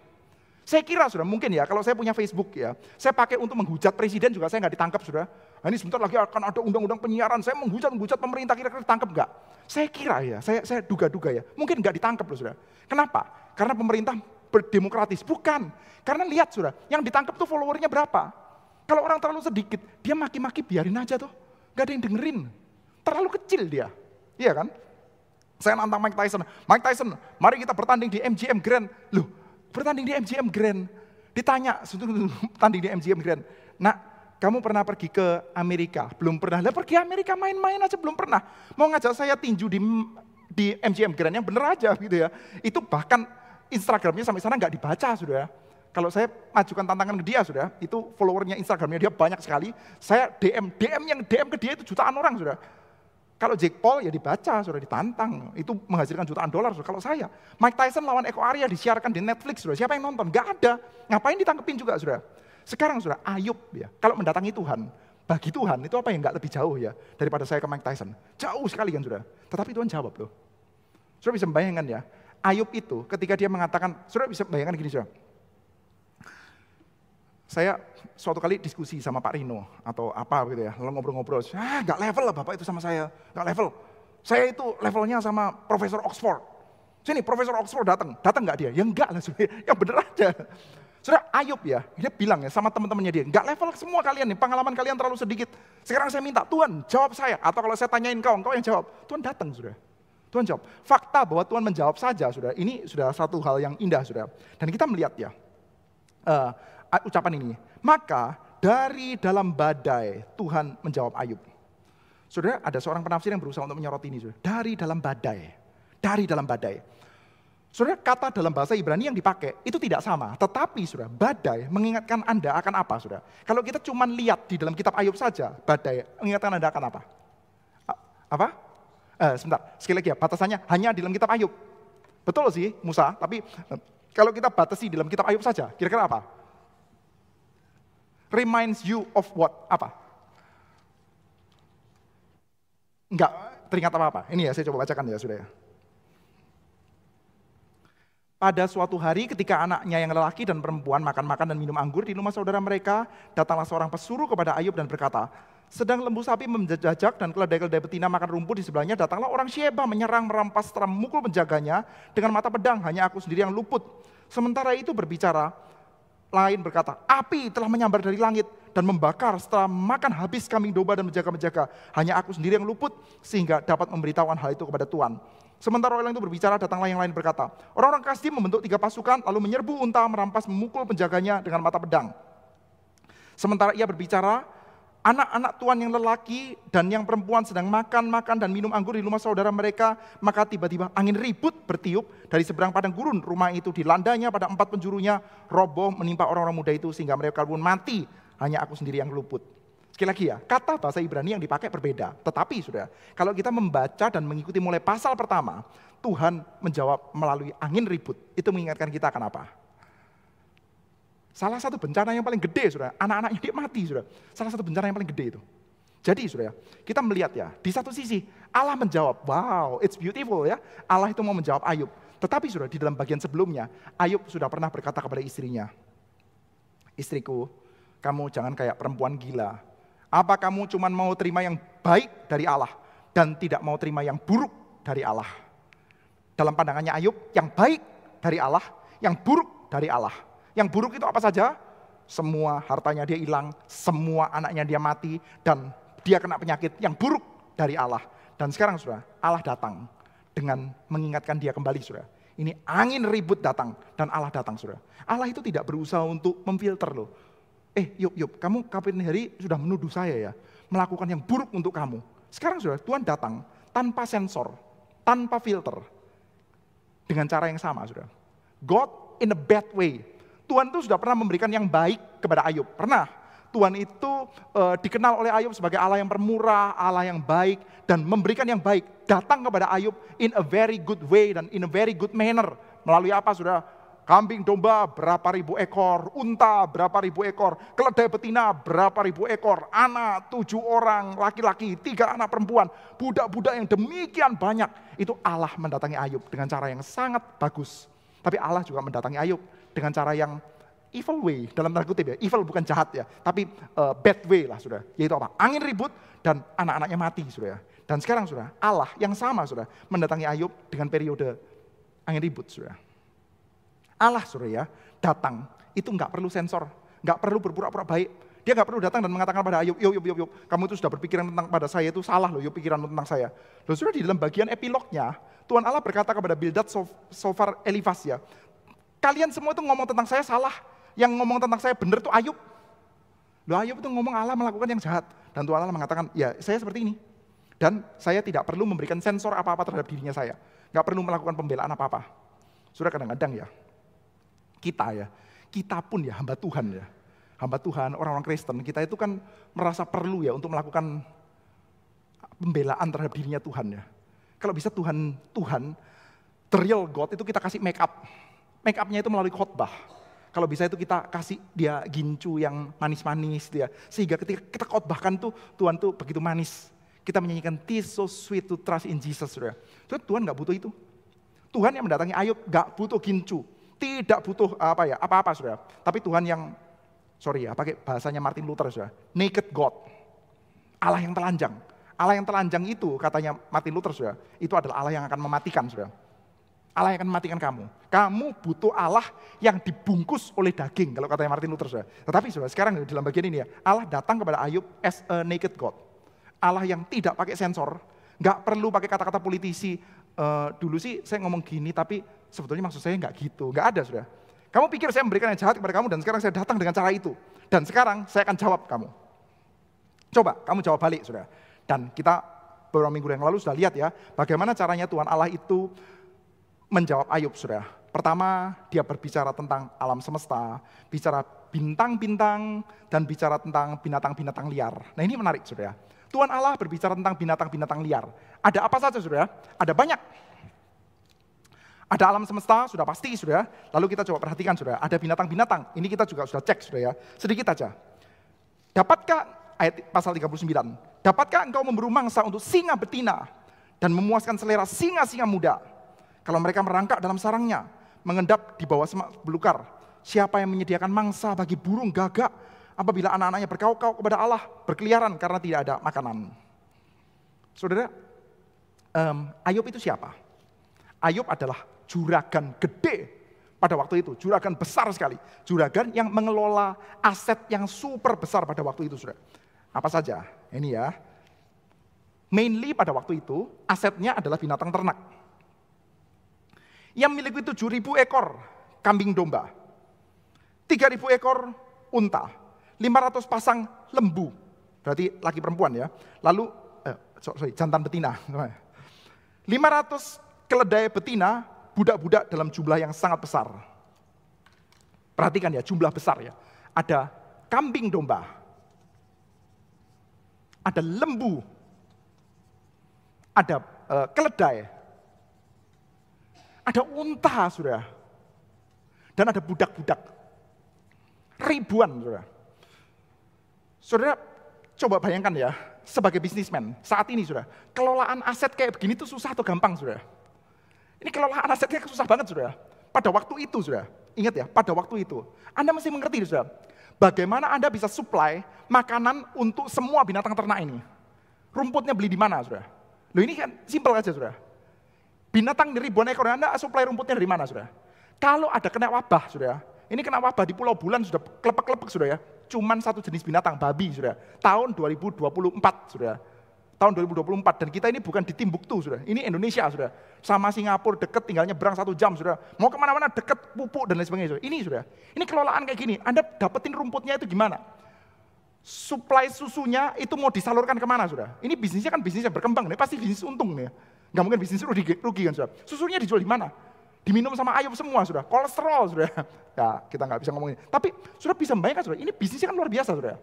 Saya kira sudah mungkin ya, kalau saya punya Facebook ya, saya pakai untuk menghujat presiden juga saya nggak ditangkap sudah. Nah, ini sebentar lagi akan ada undang-undang penyiaran, saya menghujat pemerintah, kira-kira ditangkap nggak? Saya kira ya, saya duga-duga ya, mungkin nggak ditangkap loh sudah. Kenapa? Karena pemerintah berdemokratis, bukan. Karena lihat sudah, yang ditangkap tuh followernya berapa? Kalau orang terlalu sedikit, dia maki-maki biarin aja tuh, nggak ada yang dengerin. Terlalu kecil dia, iya kan? Saya nantang Mike Tyson, mari kita bertanding di MGM Grand. Loh, bertanding di MGM Grand, ditanya, tanding di MGM Grand. Nak, kamu pernah pergi ke Amerika? Belum pernah. Lah pergi Amerika main-main aja belum pernah. Mau ngajak saya tinju di MGM Grand yang bener aja gitu ya. Itu bahkan Instagramnya sampai sana nggak dibaca sudah. Kalau saya majukan tantangan ke dia sudah, itu followernya Instagramnya dia banyak sekali. Saya DM ke dia itu jutaan orang sudah. Kalau Jake Paul ya dibaca, sudah ditantang, itu menghasilkan jutaan dolar. Kalau saya, Mike Tyson lawan Eko Arya disiarkan di Netflix, sudah siapa yang nonton? Gak ada. Ngapain ditangkepin juga, sudah. Sekarang sudah Ayub ya, kalau mendatangi Tuhan, bagi Tuhan itu apa yang nggak lebih jauh ya daripada saya ke Mike Tyson? Jauh sekali kan sudah. Tetapi Tuhan jawab loh. Sudah bisa membayangkan ya, Ayub itu ketika dia mengatakan, sudah bisa bayangkan gini sudah. Saya suatu kali diskusi sama Pak Rino atau apa gitu ya, lalu ngobrol-ngobrol, nggak level lah Bapak itu sama saya, nggak level. Saya itu levelnya sama Profesor Oxford. Sini Profesor Oxford datang nggak dia? Ya enggak lah, yang bener aja. Saudara Ayub ya, dia bilang ya sama teman-temannya dia, nggak level semua kalian nih, pengalaman kalian terlalu sedikit. Sekarang saya minta Tuhan jawab saya, atau kalau saya tanyain kau yang jawab. Tuhan datang sudah. Tuhan jawab. Fakta bahwa Tuhan menjawab saja sudah, ini sudah satu hal yang indah sudah. Dan kita melihat ya, ucapan ini, maka dari dalam badai Tuhan menjawab Ayub. Saudara, ada seorang penafsir yang berusaha untuk menyoroti ini, saudara. Dari dalam badai. Saudara, kata dalam bahasa Ibrani yang dipakai itu tidak sama, tetapi saudara, badai mengingatkan Anda akan apa, saudara? Kalau kita cuma lihat di dalam kitab Ayub saja, badai mengingatkan Anda akan apa? Apa? Sebentar, sekali lagi ya, batasannya hanya di dalam kitab Ayub. Betul sih, Musa, tapi kalau kita batasi di dalam kitab Ayub saja, kira-kira apa? Reminds you of what? Apa? Enggak teringat apa-apa. Ini ya, saya coba bacakan ya, sudah ya. Pada suatu hari ketika anaknya yang lelaki dan perempuan makan-makan dan minum anggur di rumah saudara mereka, datanglah seorang pesuruh kepada Ayub dan berkata, sedang lembu sapi menjajak dan keledai-keledai betina makan rumput di sebelahnya, datanglah orang Syeba menyerang, merampas, serta memukul penjaganya dengan mata pedang, hanya aku sendiri yang luput. Sementara itu berbicara, lain berkata, api telah menyambar dari langit dan membakar setelah makan habis kambing domba dan menjaga-menjaga. Hanya aku sendiri yang luput sehingga dapat memberitahukan hal itu kepada Tuhan. Sementara orang itu berbicara, datanglah yang lain berkata, orang-orang Kasdim membentuk 3 pasukan, lalu menyerbu unta, merampas, memukul penjaganya dengan mata pedang. Sementara ia berbicara, anak-anak tuan yang lelaki dan yang perempuan sedang makan dan minum anggur di rumah saudara mereka, maka tiba-tiba angin ribut bertiup dari seberang padang gurun. Rumah itu dilandanya pada 4 penjurunya, roboh menimpa orang-orang muda itu sehingga mereka pun mati. Hanya aku sendiri yang luput. Sekali lagi ya, kata bahasa Ibrani yang dipakai berbeda. Tetapi saudara, kalau kita membaca dan mengikuti mulai pasal pertama, Tuhan menjawab melalui angin ribut. Itu mengingatkan kita akan apa? Salah satu bencana yang paling gede, saudara, anak-anaknya dia mati, saudara. Salah satu bencana yang paling gede itu. Jadi, saudara, kita melihat ya, di satu sisi Allah menjawab, wow, it's beautiful ya. Allah itu mau menjawab Ayub. Tetapi, saudara, di dalam bagian sebelumnya, Ayub sudah pernah berkata kepada istrinya, istriku, kamu jangan kayak perempuan gila. Apa kamu cuma mau terima yang baik dari Allah dan tidak mau terima yang buruk dari Allah? Dalam pandangannya Ayub, yang baik dari Allah, yang buruk dari Allah. Yang buruk itu apa saja? Semua hartanya dia hilang, semua anaknya dia mati, dan dia kena penyakit. Yang buruk dari Allah. Dan sekarang saudara, Allah datang dengan mengingatkan dia kembali saudara. Ini angin ribut datang dan Allah datang saudara. Allah itu tidak berusaha untuk memfilter loh. Yub, kamu kapan hari sudah menuduh saya ya, melakukan yang buruk untuk kamu. Sekarang saudara, Tuhan datang tanpa sensor, tanpa filter. Dengan cara yang sama saudara. God in a bad way. Tuhan itu sudah pernah memberikan yang baik kepada Ayub. Pernah. Tuhan itu dikenal oleh Ayub sebagai Allah yang pemurah, Allah yang baik, dan memberikan yang baik. Datang kepada Ayub in a very good way dan in a very good manner. Melalui apa saudara? Kambing domba berapa ribu ekor, unta berapa ribu ekor, keledai betina berapa ribu ekor, anak 7 orang laki-laki, 3 anak perempuan, budak-budak yang demikian banyak. Itu Allah mendatangi Ayub dengan cara yang sangat bagus. Tapi Allah juga mendatangi Ayub dengan cara yang evil way, dalam tanda kutip ya, evil bukan jahat ya, tapi bad way lah saudara. Yaitu apa? Angin ribut dan anak-anaknya mati saudara. Dan sekarang saudara, Allah yang sama saudara mendatangi Ayub dengan periode angin ribut saudara. Allah saudara ya, datang, itu nggak perlu sensor, nggak perlu berpura-pura baik. Dia nggak perlu datang dan mengatakan pada Ayub, yuk, kamu itu sudah berpikiran tentang pada saya itu salah loh, yuk pikiran tentang saya. Loh saudara, di dalam bagian epilognya, Tuhan Allah berkata kepada Bildad, Sofar, Elifas ya, kalian semua itu ngomong tentang saya salah, yang ngomong tentang saya benar itu Ayub. Loh Ayub itu ngomong Allah melakukan yang jahat. Dan Tuhan Allah mengatakan, ya saya seperti ini. Dan saya tidak perlu memberikan sensor apa-apa terhadap dirinya saya. Nggak perlu melakukan pembelaan apa-apa. Saudara kadang-kadang ya, kita pun ya hamba Tuhan ya. Hamba Tuhan, orang-orang Kristen, kita itu kan merasa perlu ya untuk melakukan pembelaan terhadap dirinya Tuhan ya. Kalau bisa Tuhan, the real God itu kita kasih make up. Make up-nya itu melalui khotbah. Kalau bisa itu kita kasih dia gincu yang manis-manis dia. Sehingga ketika kita khotbahkan tuh Tuhan tuh begitu manis. Kita menyanyikan "Tis so sweet to trust in Jesus." Saudara. Tuhan gak butuh itu. Tuhan yang mendatangi Ayub gak butuh gincu. Tidak butuh apa-apa saudara. Tapi Tuhan yang, pakai bahasanya Martin Luther saudara. Naked God. Allah yang telanjang. Allah yang telanjang itu katanya Martin Luther saudara. Itu adalah Allah yang akan mematikan saudara. Allah yang akan mematikan kamu. Kamu butuh Allah yang dibungkus oleh daging. Kalau katanya Martin Luther saudara. Tetapi saudara sekarang dalam bagian ini ya. Allah datang kepada Ayub as a naked God. Allah yang tidak pakai sensor. Gak perlu pakai kata-kata politisi. Dulu sih saya ngomong gini tapi sebetulnya maksud saya nggak gitu, nggak ada saudara. Kamu pikir saya memberikan yang jahat kepada kamu dan sekarang saya datang dengan cara itu. Dan sekarang saya akan jawab kamu. Coba kamu jawab balik saudara. Dan kita beberapa minggu yang lalu sudah lihat ya, bagaimana caranya Tuhan Allah itu menjawab Ayub saudara. Pertama dia berbicara tentang alam semesta, bicara bintang-bintang dan bicara tentang binatang-binatang liar. Nah ini menarik saudara. Tuhan Allah berbicara tentang binatang-binatang liar. Ada apa saja saudara? Ada banyak. Ada alam semesta, sudah pasti saudara. Lalu kita coba perhatikan saudara, ada binatang-binatang. Ini kita juga sudah cek saudara ya. Sedikit aja. Dapatkah, ayat pasal 39, dapatkah engkau memburu mangsa untuk singa betina dan memuaskan selera singa-singa muda? Kalau mereka merangkak dalam sarangnya, mengendap di bawah semak belukar. Siapa yang menyediakan mangsa bagi burung gagak apabila anak-anaknya berkauk-kauk kepada Allah, berkeliaran karena tidak ada makanan. Saudara, Ayub itu siapa? Ayub adalah juragan gede pada waktu itu, juragan besar sekali. Juragan yang mengelola aset yang super besar pada waktu itu, saudara. Apa saja? Ini ya. Mainly pada waktu itu, asetnya adalah binatang ternak. Yang miliki 7.000 ekor kambing domba, 3.000 ekor unta, 500 pasang lembu, berarti laki perempuan ya. Lalu, jantan betina. 500 keledai betina, budak-budak dalam jumlah yang sangat besar. Perhatikan ya, jumlah besar ya. Ada kambing domba, ada lembu, ada keledai, ada unta, saudara. Dan ada budak-budak. Ribuan, saudara. Saudara, coba bayangkan ya, sebagai bisnismen, saat ini, saudara, kelolaan aset kayak begini tuh susah atau gampang, saudara? Ini kelolaan asetnya susah banget, saudara. Pada waktu itu, saudara, ingat ya, pada waktu itu, Anda mesti mengerti, saudara, bagaimana Anda bisa supply makanan untuk semua binatang ternak ini. Rumputnya beli di mana, saudara? Loh ini kan simpel aja, saudara. Binatang ribuan ekor, Anda supply rumputnya dari mana, saudara? Kalau ada kena wabah, saudara, ini kena wabah di Pulau Bulan sudah kelepek-kelepek, saudara ya. Cuman satu jenis binatang, babi, saudara. Tahun 2024, saudara. Tahun 2024, dan kita ini bukan di Timbuktu, saudara. Ini Indonesia, saudara. Sama Singapura deket, tinggalnya berang 1 jam, saudara. Mau kemana-mana deket, pupuk dan lain sebagainya, saudara. Ini, saudara. Ini kelolaan kayak gini. Anda dapetin rumputnya itu gimana? Supply susunya itu mau disalurkan kemana, saudara? Ini bisnisnya kan bisnis yang berkembang, ini pasti bisnis untung nih. Nggak mungkin bisnis rugi kan, saudara. Susunya dijual di mana? Diminum sama Ayub semua, saudara. Kolesterol, saudara. Ya, kita nggak bisa ngomongin. Tapi, saudara bisa membayangkan, saudara. Ini bisnisnya kan luar biasa, saudara.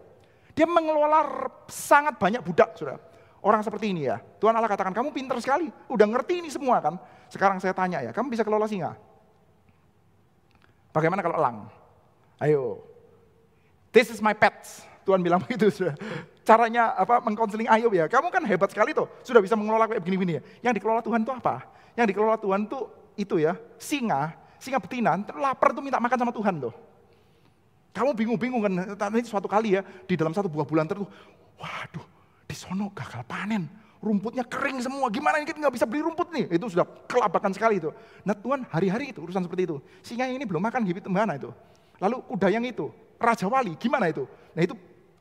Dia mengelola sangat banyak budak, saudara. Orang seperti ini ya. Tuhan Allah katakan, kamu pintar sekali. Udah ngerti ini semua kan. Sekarang saya tanya ya, kamu bisa kelola singa? Bagaimana kalau elang? Ayo. This is my pets. Tuhan bilang begitu, saudara. Caranya mengkonseling Ayub ya. Kamu kan hebat sekali tuh. Sudah bisa mengelola kayak begini-begini ya. Yang dikelola Tuhan itu apa? Yang dikelola Tuhan tuh itu ya, singa betina, lapar tuh minta makan sama Tuhan tuh. Kamu bingung-bingung kan, nanti suatu kali ya, di dalam 1 buah bulan tertentu, waduh, di sono gagal panen, rumputnya kering semua, gimana ini kita nggak bisa beli rumput nih, itu sudah kelabakan sekali itu. Nah Tuhan hari-hari itu urusan seperti itu, singa yang ini belum makan gimana mana itu. Lalu kuda yang itu, Raja Wali, gimana itu? Nah itu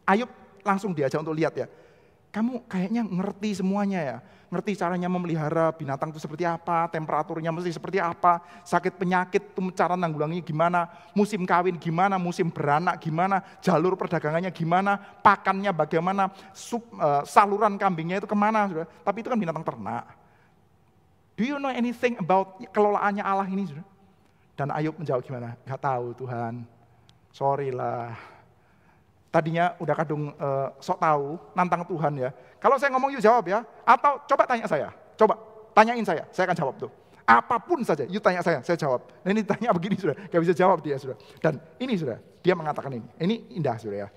Ayub langsung diajak untuk lihat ya, kamu kayaknya ngerti semuanya ya, ngerti caranya memelihara binatang itu seperti apa, temperaturnya mesti seperti apa, sakit penyakit itu cara nanggulanginya gimana, musim kawin gimana, musim beranak gimana, jalur perdagangannya gimana, pakannya bagaimana, saluran kambingnya itu kemana, saudara. Tapi itu kan binatang ternak. Do you know anything about kelolaannya Allah ini, saudara? Dan Ayub menjawab gimana? Gak tahu Tuhan, sorry lah. Tadinya udah kadung sok tahu, nantang Tuhan ya. Kalau saya ngomong you jawab ya, atau coba tanya saya, coba tanyain saya akan jawab tuh. Apapun saja, you tanya saya jawab. Nah ini tanya begini sudah, gak bisa jawab dia sudah. Dan ini sudah, dia mengatakan ini indah sudah ya.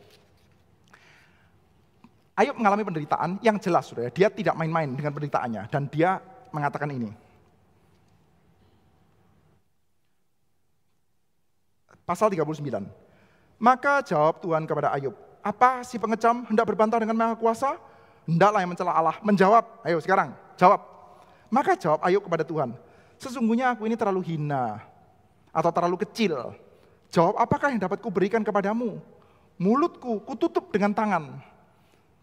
Ayub mengalami penderitaan yang jelas sudah ya, dia tidak main-main dengan penderitaannya. Dan dia mengatakan ini. Pasal 39. Maka jawab Tuhan kepada Ayub, apa si pengecam hendak berbantah dengan Maha Kuasa? Hendaklah yang mencela Allah menjawab. Ayo sekarang, jawab. Maka jawab Ayub kepada Tuhan, sesungguhnya aku ini terlalu hina atau terlalu kecil. Jawab apakah yang dapat kuberikan kepadamu? Mulutku kututup dengan tangan.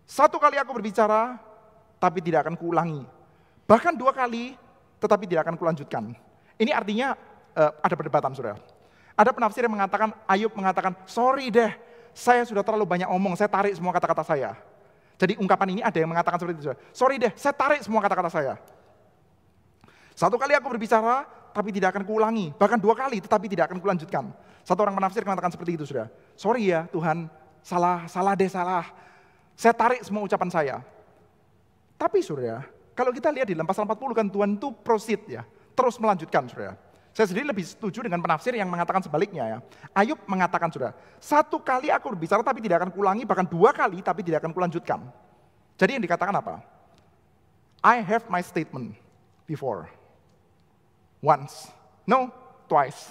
1 kali aku berbicara, tapi tidak akan kuulangi. Bahkan 2 kali, tetapi tidak akan kulanjutkan. Ini artinya ada perdebatan, saudara. Ada penafsir yang mengatakan, Ayub mengatakan, sorry deh, saya sudah terlalu banyak omong, saya tarik semua kata-kata saya. Jadi ungkapan ini ada yang mengatakan seperti itu. Sorry deh, saya tarik semua kata-kata saya. 1 kali aku berbicara, tapi tidak akan kuulangi. Bahkan 2 kali, tetapi tidak akan kulanjutkan. Satu orang penafsir mengatakan seperti itu, saudara. Sorry ya Tuhan, salah. Saya tarik semua ucapan saya. Tapi saudara, kalau kita lihat di dalam pasal 40 kan Tuhan itu proceed ya, terus melanjutkan saudara. Saya sendiri lebih setuju dengan penafsir yang mengatakan sebaliknya ya. Ayub mengatakan saudara, 1 kali aku berbicara tapi tidak akan kulangi, bahkan 2 kali tapi tidak akan kulanjutkan. Jadi yang dikatakan apa? I have my statement before. Once. No, twice.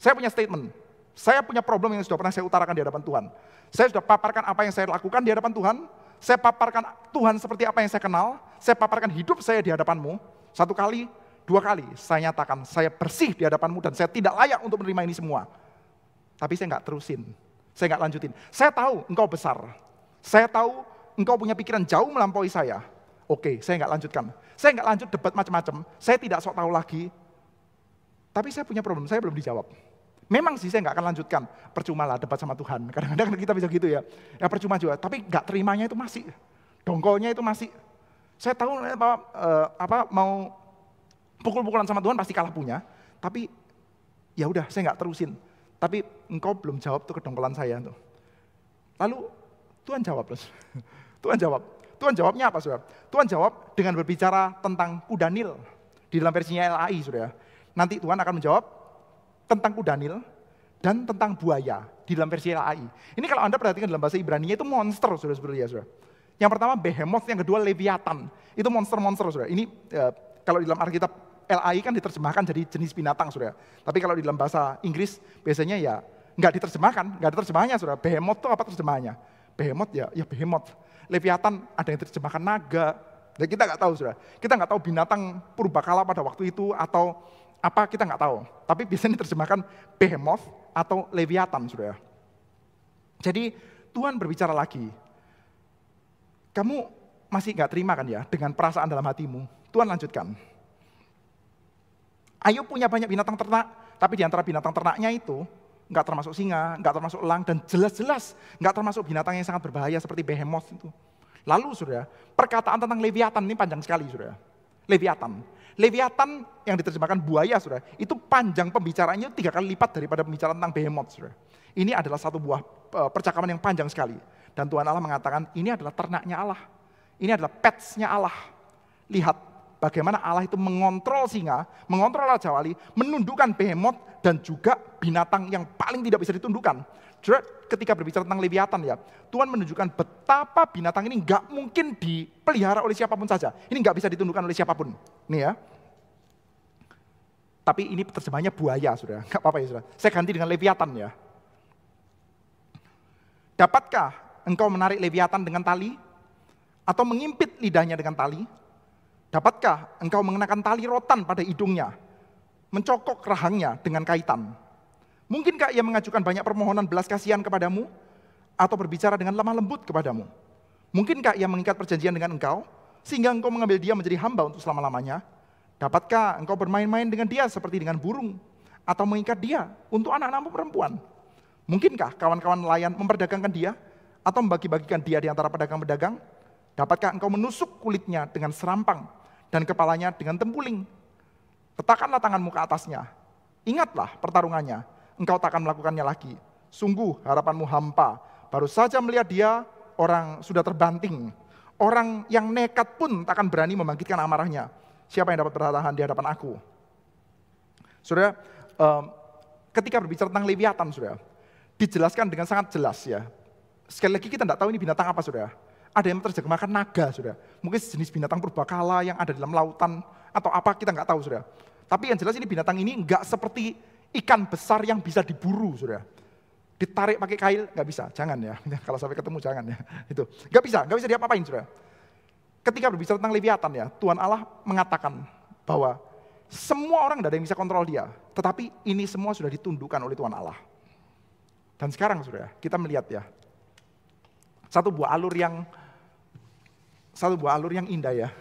Saya punya statement, saya punya problem yang sudah pernah saya utarakan di hadapan Tuhan. Saya sudah paparkan apa yang saya lakukan di hadapan Tuhan, saya paparkan Tuhan seperti apa yang saya kenal, saya paparkan hidup saya di hadapanmu. 1 kali, 2 kali, saya nyatakan, saya bersih di hadapanmu dan saya tidak layak untuk menerima ini semua. Tapi saya nggak terusin, saya nggak lanjutin. Saya tahu engkau besar, saya tahu engkau punya pikiran jauh melampaui saya. Oke, saya nggak lanjutkan. Saya nggak lanjut debat macam-macam, saya tidak sok tahu lagi. Tapi saya punya problem, saya belum dijawab. Memang sih saya nggak akan lanjutkan, percuma lah debat sama Tuhan. Kadang-kadang kita bisa gitu ya percuma juga. Tapi nggak terimanya itu masih, dongkolnya itu masih. Saya tahu mau pukul-pukulan sama Tuhan pasti kalah punya. Tapi ya udah saya nggak terusin. Tapi engkau belum jawab tuh kedongkolan saya tuh. Lalu Tuhan jawab terus. Tuhan jawab. Tuhan jawabnya apa saudara? Tuhan jawab dengan berbicara tentang kuda Nil di dalam versinya LAI saudara. Nanti Tuhan akan menjawab tentang kuda Nil dan tentang buaya di dalam versi LAI. Ini kalau Anda perhatikan dalam bahasa Ibrani itu monster saudara sebenarnya saudara. Yang pertama Behemoth, yang kedua Leviathan. Itu monster-monster saudara. Ini kalau di dalam Alkitab LAI kan diterjemahkan jadi jenis binatang saudara. Tapi kalau di dalam bahasa Inggris biasanya ya nggak diterjemahkan, nggak ada terjemahannya saudara. Behemoth itu apa terjemahannya? Behemoth ya Behemoth. Leviathan ada yang terjemahkan naga. Dan kita nggak tahu saudara. Kita nggak tahu binatang purbakala pada waktu itu atau apa kita nggak tahu. Tapi biasanya diterjemahkan Behemoth atau Leviathan saudara. Jadi Tuhan berbicara lagi. Kamu masih nggak terima kan ya dengan perasaan dalam hatimu. Tuhan lanjutkan. Ayub punya banyak binatang ternak, tapi di antara binatang ternaknya itu nggak termasuk singa, nggak termasuk elang, dan jelas-jelas nggak termasuk binatang yang sangat berbahaya seperti Behemoth itu. Lalu saudara, perkataan tentang Leviathan ini panjang sekali saudara. Leviathan yang diterjemahkan buaya saudara, itu panjang pembicaraannya 3 kali lipat daripada pembicaraan tentang Behemoth saudara. Ini adalah satu buah percakapan yang panjang sekali. Dan Tuhan Allah mengatakan ini adalah ternaknya Allah. Ini adalah pets-nya Allah. Lihat bagaimana Allah itu mengontrol singa, mengontrol Raja Wali, menundukkan Behemoth dan juga binatang yang paling tidak bisa ditundukkan. Saudara, ketika berbicara tentang Leviathan ya, Tuhan menunjukkan betapa binatang ini nggak mungkin dipelihara oleh siapapun saja. Ini nggak bisa ditundukkan oleh siapapun. Nih ya. Tapi ini terjemahnya buaya, saudara. Nggak apa-apa ya, saudara. Saya ganti dengan Leviathan ya. Dapatkah engkau menarik Leviathan dengan tali? Atau mengimpit lidahnya dengan tali? Dapatkah engkau mengenakan tali rotan pada hidungnya? Mencokok rahangnya dengan kaitan? Mungkinkah ia mengajukan banyak permohonan belas kasihan kepadamu? Atau berbicara dengan lemah lembut kepadamu? Mungkinkah ia mengikat perjanjian dengan engkau? Sehingga engkau mengambil dia menjadi hamba untuk selama-lamanya? Dapatkah engkau bermain-main dengan dia seperti dengan burung? Atau mengikat dia untuk anak-anakmu perempuan? Mungkinkah kawan-kawan nelayan memperdagangkan dia? Atau membagi-bagikan dia di antara pedagang-pedagang? Dapatkah engkau menusuk kulitnya dengan serampang dan kepalanya dengan tempuling? Letakkanlah tanganmu ke atasnya. Ingatlah pertarungannya. Engkau tak akan melakukannya lagi. Sungguh harapanmu hampa. Baru saja melihat dia, orang sudah terbanting. Orang yang nekat pun tak akan berani membangkitkan amarahnya. Siapa yang dapat bertahan di hadapan aku? Saudara, ketika berbicara tentang Leviathan, saudara, dijelaskan dengan sangat jelas ya. Sekali lagi kita tidak tahu ini binatang apa, saudara. Ada yang menerjemahkan naga, saudara. Mungkin sejenis binatang purbakala yang ada di dalam lautan atau apa kita nggak tahu, saudara. Tapi yang jelas ini binatang ini nggak seperti ikan besar yang bisa diburu, saudara. Ditarik pakai kail nggak bisa, jangan ya. Kalau sampai ketemu jangan ya. Itu nggak bisa diapa-apain, saudara. Ketika berbicara tentang Leviathan ya, Tuhan Allah mengatakan bahwa semua orang tidak ada yang bisa kontrol dia, tetapi ini semua sudah ditundukkan oleh Tuhan Allah. Dan sekarang, saudara, kita melihat ya, satu buah alur yang indah ya.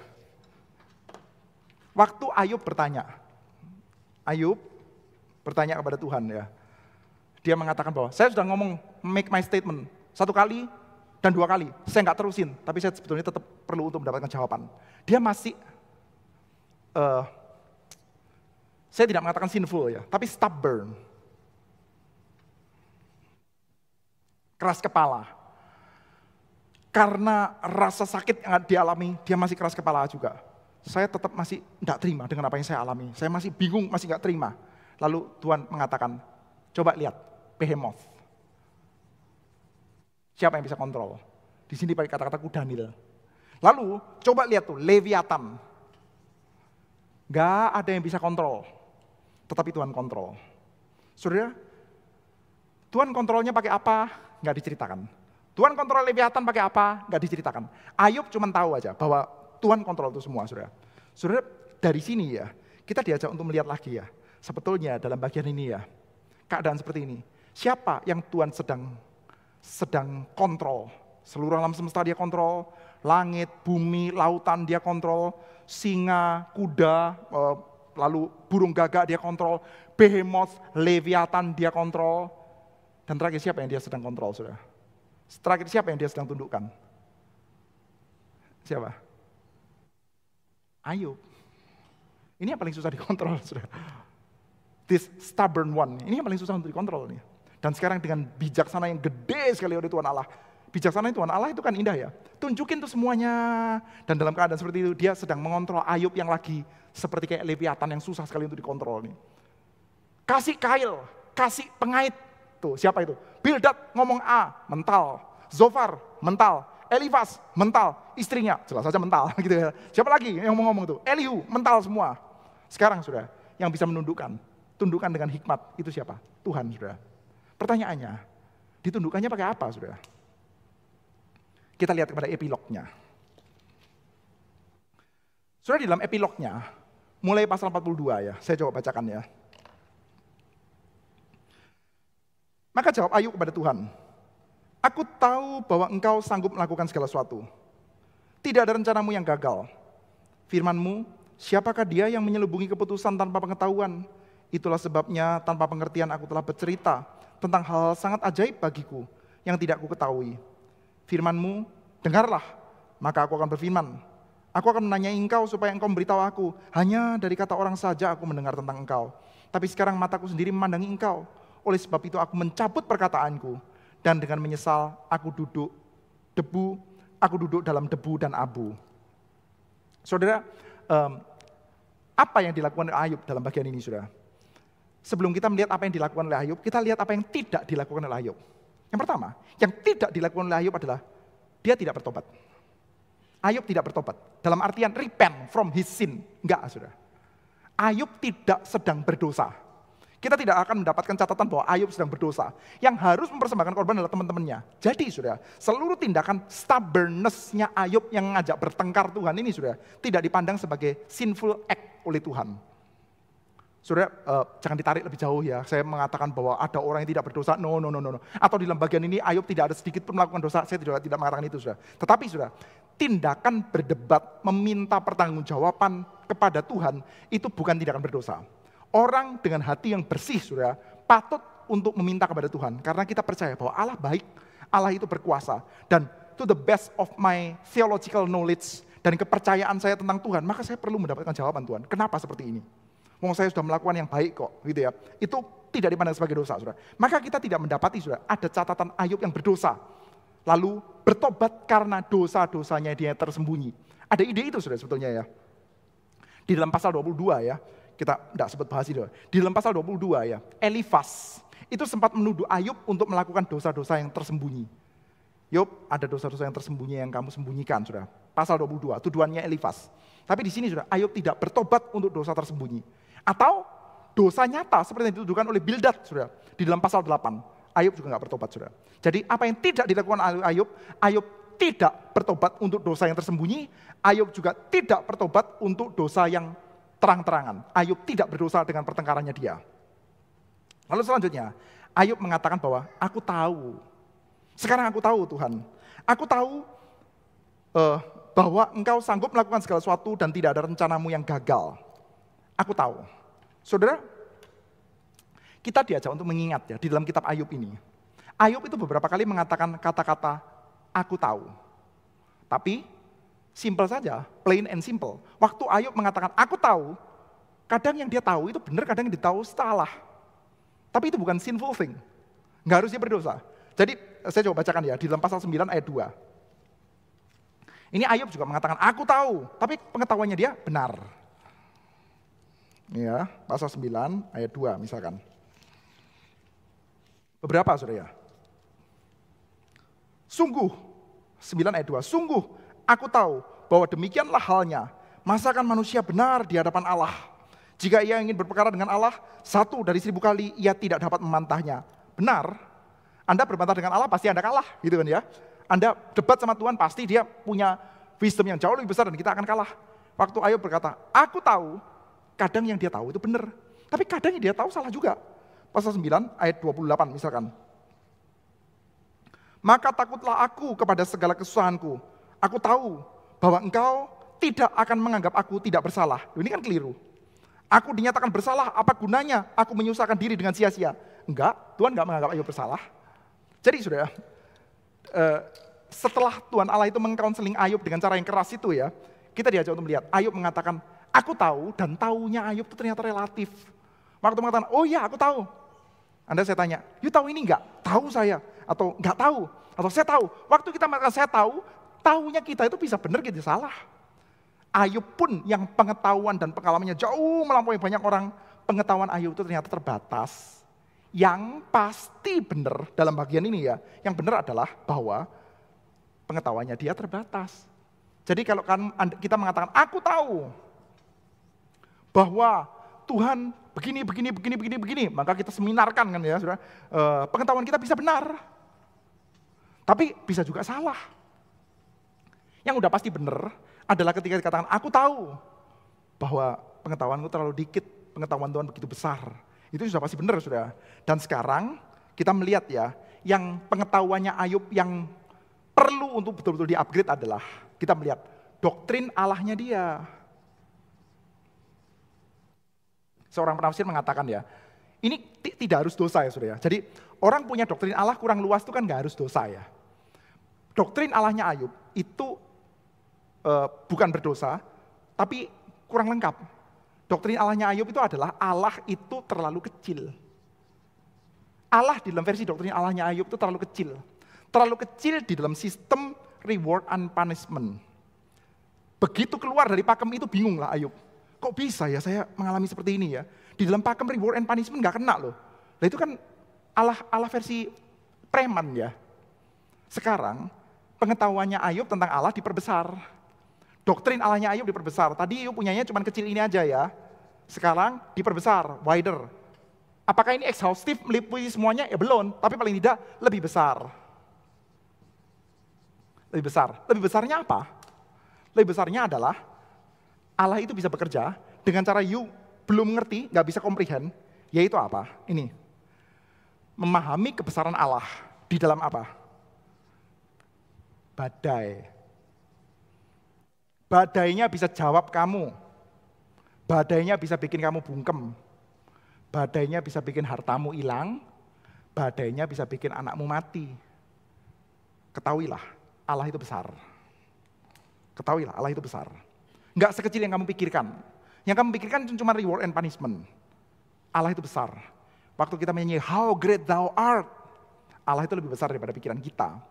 Waktu Ayub bertanya kepada Tuhan ya. Dia mengatakan bahwa saya sudah ngomong make my statement 1 kali dan 2 kali. Saya nggak terusin, tapi saya sebetulnya tetap perlu untuk mendapatkan jawaban. Dia masih, saya tidak mengatakan sinful ya, tapi stubborn. Keras kepala. Karena rasa sakit yang dialami, dia masih keras kepala juga. Saya tetap masih tidak terima dengan apa yang saya alami. Saya masih bingung, masih nggak terima. Lalu Tuhan mengatakan, coba lihat, Behemoth. Siapa yang bisa kontrol? Di sini pakai kata-kata kuda Nil. Lalu coba lihat tuh, Leviathan. Gak ada yang bisa kontrol. tetapi Tuhan kontrol. Saudara, Tuhan kontrolnya pakai apa? Nggak diceritakan. Tuhan kontrol Leviathan pakai apa? Nggak diceritakan. Ayub cuma tahu aja bahwa Tuhan kontrol itu semua, saudara. Saudara, dari sini ya, kita diajak untuk melihat lagi ya. Sebetulnya dalam bagian ini ya, keadaan seperti ini. Siapa yang Tuhan sedang kontrol? Seluruh alam semesta dia kontrol, langit, bumi, lautan dia kontrol, singa, kuda, lalu burung gagak dia kontrol, behemoth, Leviathan dia kontrol. Dan terakhir siapa yang dia sedang kontrol, saudara? Terakhir siapa yang dia sedang tundukkan? Siapa? Ayub. Ini yang paling susah dikontrol, saudara. This stubborn one, ini yang paling susah untuk dikontrol nih. Dan sekarang dengan bijaksana yang gede sekali oleh Tuhan Allah. Bijaksana Tuhan Allah itu kan indah ya. Tunjukin tuh semuanya. Dan dalam keadaan seperti itu dia sedang mengontrol Ayub yang lagi seperti kayak Leviathan yang susah sekali untuk dikontrol nih. Kasih kail, kasih pengait. Tuh siapa itu? Bildad ngomong A, mental. Zofar, mental. Elifas, mental. Istrinya, jelas saja mental gitu ya. Siapa lagi yang mau ngomong tuh? Elihu, mental semua. Sekarang sudah, yang bisa menundukkan. Tundukkan dengan hikmat, itu siapa? Tuhan, saudara. Pertanyaannya, ditundukkannya pakai apa, saudara? Kita lihat kepada epilognya. Saudara, di dalam epilognya, mulai pasal 42 ya, saya coba bacakan ya. Maka jawab Ayub kepada Tuhan, aku tahu bahwa engkau sanggup melakukan segala sesuatu. Tidak ada rencanamu yang gagal. Firman-Mu, siapakah dia yang menyelubungi keputusan tanpa pengetahuan? Itulah sebabnya tanpa pengertian aku telah bercerita tentang hal sangat ajaib bagiku yang tidak aku ketahui. Firman-Mu, dengarlah, maka aku akan berfirman. Aku akan menanyai engkau supaya engkau memberitahu aku. Hanya dari kata orang saja aku mendengar tentang engkau. Tapi sekarang mataku sendiri memandangi engkau. Oleh sebab itu aku mencabut perkataanku. Dan dengan menyesal aku duduk dalam debu dan abu. Saudara, apa yang dilakukan oleh Ayub dalam bagian ini, saudara? Sebelum kita melihat apa yang dilakukan oleh Ayub, kita lihat apa yang tidak dilakukan oleh Ayub. Yang pertama, yang tidak dilakukan oleh Ayub adalah dia tidak bertobat. Ayub tidak bertobat. Dalam artian repent from his sin. Enggak, saudara. Ayub tidak sedang berdosa. Kita tidak akan mendapatkan catatan bahwa Ayub sedang berdosa. Yang harus mempersembahkan korban adalah teman-temannya. Jadi, saudara, seluruh tindakan stubbornness-nya Ayub yang ngajak bertengkar Tuhan ini, saudara, tidak dipandang sebagai sinful act oleh Tuhan. Saudara, jangan ditarik lebih jauh ya. Saya mengatakan bahwa ada orang yang tidak berdosa. No. Atau di dalam bagian ini Ayub tidak ada sedikit pun melakukan dosa. Saya tidak mengatakan itu, saudara. Tetapi, saudara, tindakan berdebat, meminta pertanggungjawaban kepada Tuhan, itu bukan tindakan berdosa. Orang dengan hati yang bersih, saudara, patut untuk meminta kepada Tuhan. Karena kita percaya bahwa Allah baik, Allah itu berkuasa. Dan to the best of my theological knowledge dan kepercayaan saya tentang Tuhan, maka saya perlu mendapatkan jawaban Tuhan. Kenapa seperti ini? Wong saya sudah melakukan yang baik kok, gitu ya. Itu tidak dipandang sebagai dosa, saudara. Maka kita tidak mendapati, saudara, ada catatan Ayub yang berdosa. Lalu bertobat karena dosa-dosanya dia tersembunyi. Ada ide itu, saudara, sebetulnya ya. Di dalam pasal 22 ya, kita tidak sempat bahas itu. Di dalam pasal 22 ya, Elifas itu sempat menuduh Ayub untuk melakukan dosa-dosa yang tersembunyi. Yop, ada dosa-dosa yang tersembunyi yang kamu sembunyikan, saudara. Pasal 22, tuduhannya Elifas. Tapi di sini, saudara, Ayub tidak bertobat untuk dosa tersembunyi. Atau dosa nyata seperti yang dituduhkan oleh Bildad, saudara. Di dalam pasal 8, Ayub juga nggak bertobat, saudara. Jadi apa yang tidak dilakukan Ayub, Ayub tidak bertobat untuk dosa yang tersembunyi, Ayub juga tidak bertobat untuk dosa yang terang-terangan. Ayub tidak berdosa dengan pertengkarannya dia. Lalu selanjutnya, Ayub mengatakan bahwa aku tahu. Sekarang aku tahu, Tuhan. Aku tahu bahwa engkau sanggup melakukan segala sesuatu dan tidak ada rencanamu yang gagal. Aku tahu. Saudara, kita diajak untuk mengingat ya di dalam kitab Ayub ini. Ayub itu beberapa kali mengatakan kata-kata aku tahu. Tapi simple saja, plain and simple. Waktu Ayub mengatakan aku tahu, kadang yang dia tahu itu benar, kadang yang dia tahu salah. Tapi itu bukan sinful thing. Nggak harus dia berdosa. Jadi saya coba bacakan ya di dalam pasal 9 ayat 2. Ini Ayub juga mengatakan aku tahu, tapi pengetahuannya dia benar. Ya, pasal 9 ayat 2 misalkan. Beberapa, saudara ya. Sungguh, 9 ayat 2, sungguh aku tahu bahwa demikianlah halnya, masakan manusia benar di hadapan Allah. Jika ia ingin berperkara dengan Allah, 1 dari 1000 kali ia tidak dapat memantahnya. Benar, Anda berbantah dengan Allah pasti Anda kalah, gitu kan ya. Anda debat sama Tuhan pasti dia punya wisdom yang jauh lebih besar dan kita akan kalah. Waktu Ayub berkata, aku tahu, kadang yang dia tahu itu benar. Tapi kadang yang dia tahu salah juga. Pasal 9 ayat 28 misalkan. Maka takutlah aku kepada segala kesusahanku. Aku tahu bahwa engkau tidak akan menganggap aku tidak bersalah. Ini kan keliru. Aku dinyatakan bersalah, apa gunanya aku menyusahkan diri dengan sia-sia? Enggak, Tuhan enggak menganggap Ayub bersalah. Jadi saudara, setelah Tuhan Allah itu mengcounseling Ayub dengan cara yang keras itu ya, kita diajak untuk melihat, Ayub mengatakan, aku tahu, dan taunya Ayub itu ternyata relatif. Waktu mengatakan, oh iya aku tahu. Anda saya tanya, you tahu ini enggak? Tahu saya. Atau enggak tahu. Atau saya tahu. Waktu kita mengatakan saya tahu, tahunya kita itu bisa benar, kita salah. Ayub pun yang pengetahuan dan pengalamannya jauh melampaui banyak orang, pengetahuan Ayub itu ternyata terbatas. Yang pasti benar dalam bagian ini ya, yang benar adalah bahwa pengetahuannya dia terbatas. Jadi kalau kan kita mengatakan, aku tahu bahwa Tuhan begini, maka kita seminarkan kan ya, saudara. Pengetahuan kita bisa benar, tapi bisa juga salah. Yang udah pasti benar adalah ketika dikatakan, aku tahu bahwa pengetahuanku terlalu dikit, pengetahuan Tuhan begitu besar. Itu sudah pasti benar, sudah. Dan sekarang kita melihat ya, yang pengetahuannya Ayub yang perlu untuk betul-betul di-upgrade adalah, kita melihat doktrin Allahnya dia. Seorang penafsir mengatakan ya, ini tidak harus dosa ya saudara. Jadi orang punya doktrin Allah kurang luas itu kan gak harus dosa ya. Doktrin Allahnya Ayub itu bukan berdosa, tapi kurang lengkap. Doktrin Allahnya Ayub itu adalah Allah itu terlalu kecil. Allah di dalam versi doktrin Allahnya Ayub itu terlalu kecil. Terlalu kecil di dalam sistem reward and punishment. Begitu keluar dari pakem itu bingung lah Ayub. Kok bisa ya saya mengalami seperti ini ya? Di dalam pakem reward and punishment gak kena loh. Nah itu kan Allah versi preman ya. Sekarang pengetahuannya Ayub tentang Allah diperbesar. Doktrin Allahnya Ayub diperbesar. Tadi Ayub punyanya cuma kecil ini aja ya. Sekarang diperbesar, wider. Apakah ini exhaustive meliputi semuanya? Ya belum, tapi paling tidak lebih besar. Lebih besar. Lebih besarnya apa? Lebih besarnya adalah Allah itu bisa bekerja dengan cara you belum ngerti, nggak bisa comprehend, yaitu apa? Ini. Memahami kebesaran Allah di dalam apa? Badai. Badainya bisa jawab kamu. Badainya bisa bikin kamu bungkem. Badainya bisa bikin hartamu hilang. Badainya bisa bikin anakmu mati. Ketahuilah, Allah itu besar. Ketahuilah, Allah itu besar. Enggak sekecil yang kamu pikirkan. Yang kamu pikirkan cuma reward and punishment. Allah itu besar. Waktu kita menyanyi, how great thou art. Allah itu lebih besar daripada pikiran kita.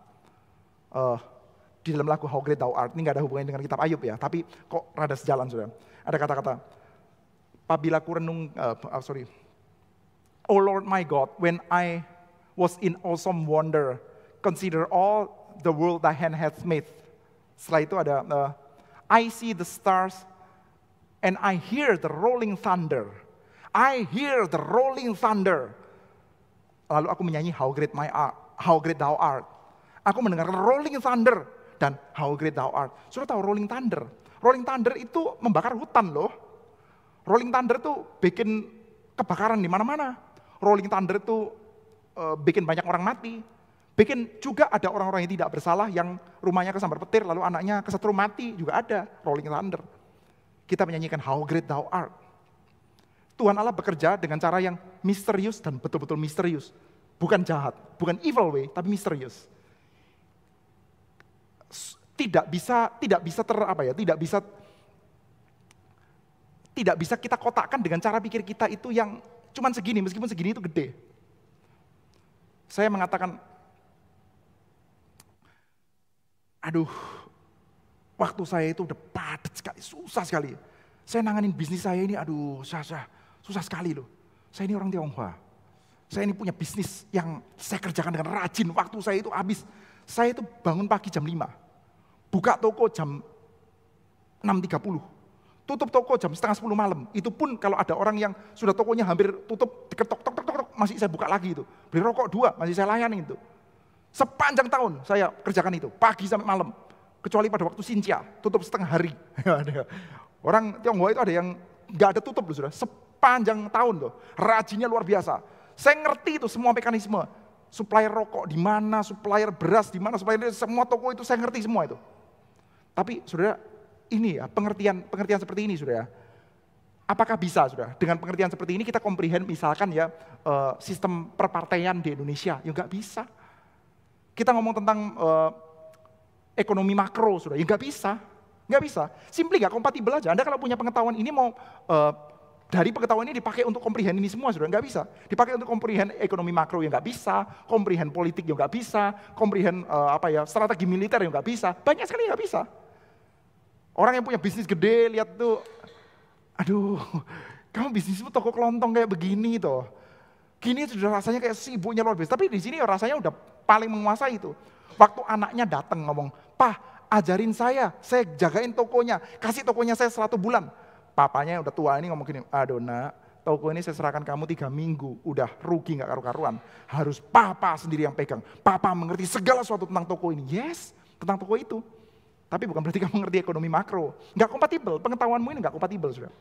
Di dalam lagu How Great Thou Art, ini gak ada hubungannya dengan kitab Ayub ya, tapi kok rada sejalan sudah. Ada kata-kata, apabila ku renung, Oh Lord my God, when I was in awesome wonder, consider all the world thy hand hath made. Setelah itu ada, I see the stars and I hear the rolling thunder. I hear the rolling thunder. Lalu aku menyanyi How Great Thou Art. Aku mendengarkan rolling thunder. Dan how great thou art. Sudah tahu rolling thunder? Rolling thunder itu membakar hutan loh. Rolling thunder itu bikin kebakaran di mana-mana. Rolling thunder itu bikin banyak orang mati. Bikin juga ada orang-orang yang tidak bersalah yang rumahnya kesambar petir lalu anaknya kesetrum mati juga ada. Rolling thunder. Kita menyanyikan how great thou art. Tuhan Allah bekerja dengan cara yang misterius dan betul-betul misterius. Bukan jahat, bukan evil way, tapi misterius. Tidak bisa kita kotakkan dengan cara pikir kita itu yang cuman segini, meskipun segini itu gede. Saya mengatakan, aduh, waktu saya itu udah padat sekali, susah sekali. Saya nanganin bisnis saya ini, aduh, susah sekali loh. Saya ini orang Tionghoa. Saya ini punya bisnis yang saya kerjakan dengan rajin, waktu saya itu habis. Saya itu bangun pagi jam 5. Buka toko jam 6.30, Tutup toko jam setengah 10 malam. Itu pun kalau ada orang yang sudah tokonya hampir tutup, diketok, tok, tok, tok, masih saya buka lagi itu. Beli rokok 2, masih saya layani itu. Sepanjang tahun saya kerjakan itu, pagi sampai malam. Kecuali pada waktu Xinjia, tutup setengah hari. Orang Tionghoa itu ada yang nggak ada tutup loh sudah, sepanjang tahun tuh. Rajinnya luar biasa. Saya ngerti itu semua mekanisme. Supplier rokok di mana, supplier beras di mana, supplier semua toko itu saya ngerti semua itu. Tapi saudara, ini ya pengertian seperti ini saudara. Apakah bisa saudara, dengan pengertian seperti ini kita comprehend misalkan ya sistem perpartaian di Indonesia? Ya nggak bisa. Kita ngomong tentang ekonomi makro, sudah, ya nggak bisa. Simply nggak kompatibel aja. Anda kalau punya pengetahuan ini mau dari pengetahuan ini dipakai untuk comprehend ini semua, sudah nggak bisa. Dipakai untuk comprehend ekonomi makro yang nggak bisa, comprehend politik yang nggak bisa, comprehend strategi militer yang nggak bisa. Banyak sekali nggak bisa. Orang yang punya bisnis gede lihat tuh, aduh, kamu bisnismu toko kelontong kayak begini toh. Gini sudah rasanya kayak sibuknya luar biasa. Tapi di sini rasanya udah paling menguasai itu. Waktu anaknya datang ngomong, "Pak, ajarin saya jagain tokonya, kasih tokonya saya 1 bulan." Papanya yang udah tua ini ngomong gini, "Aduh nak, toko ini saya serahkan kamu 3 minggu, udah rugi gak karu-karuan. Harus papa sendiri yang pegang. Papa mengerti segala sesuatu tentang toko ini." Yes, tentang toko itu. Tapi bukan berarti kamu mengerti ekonomi makro. Gak kompatibel, pengetahuanmu ini gak kompatibel sudah.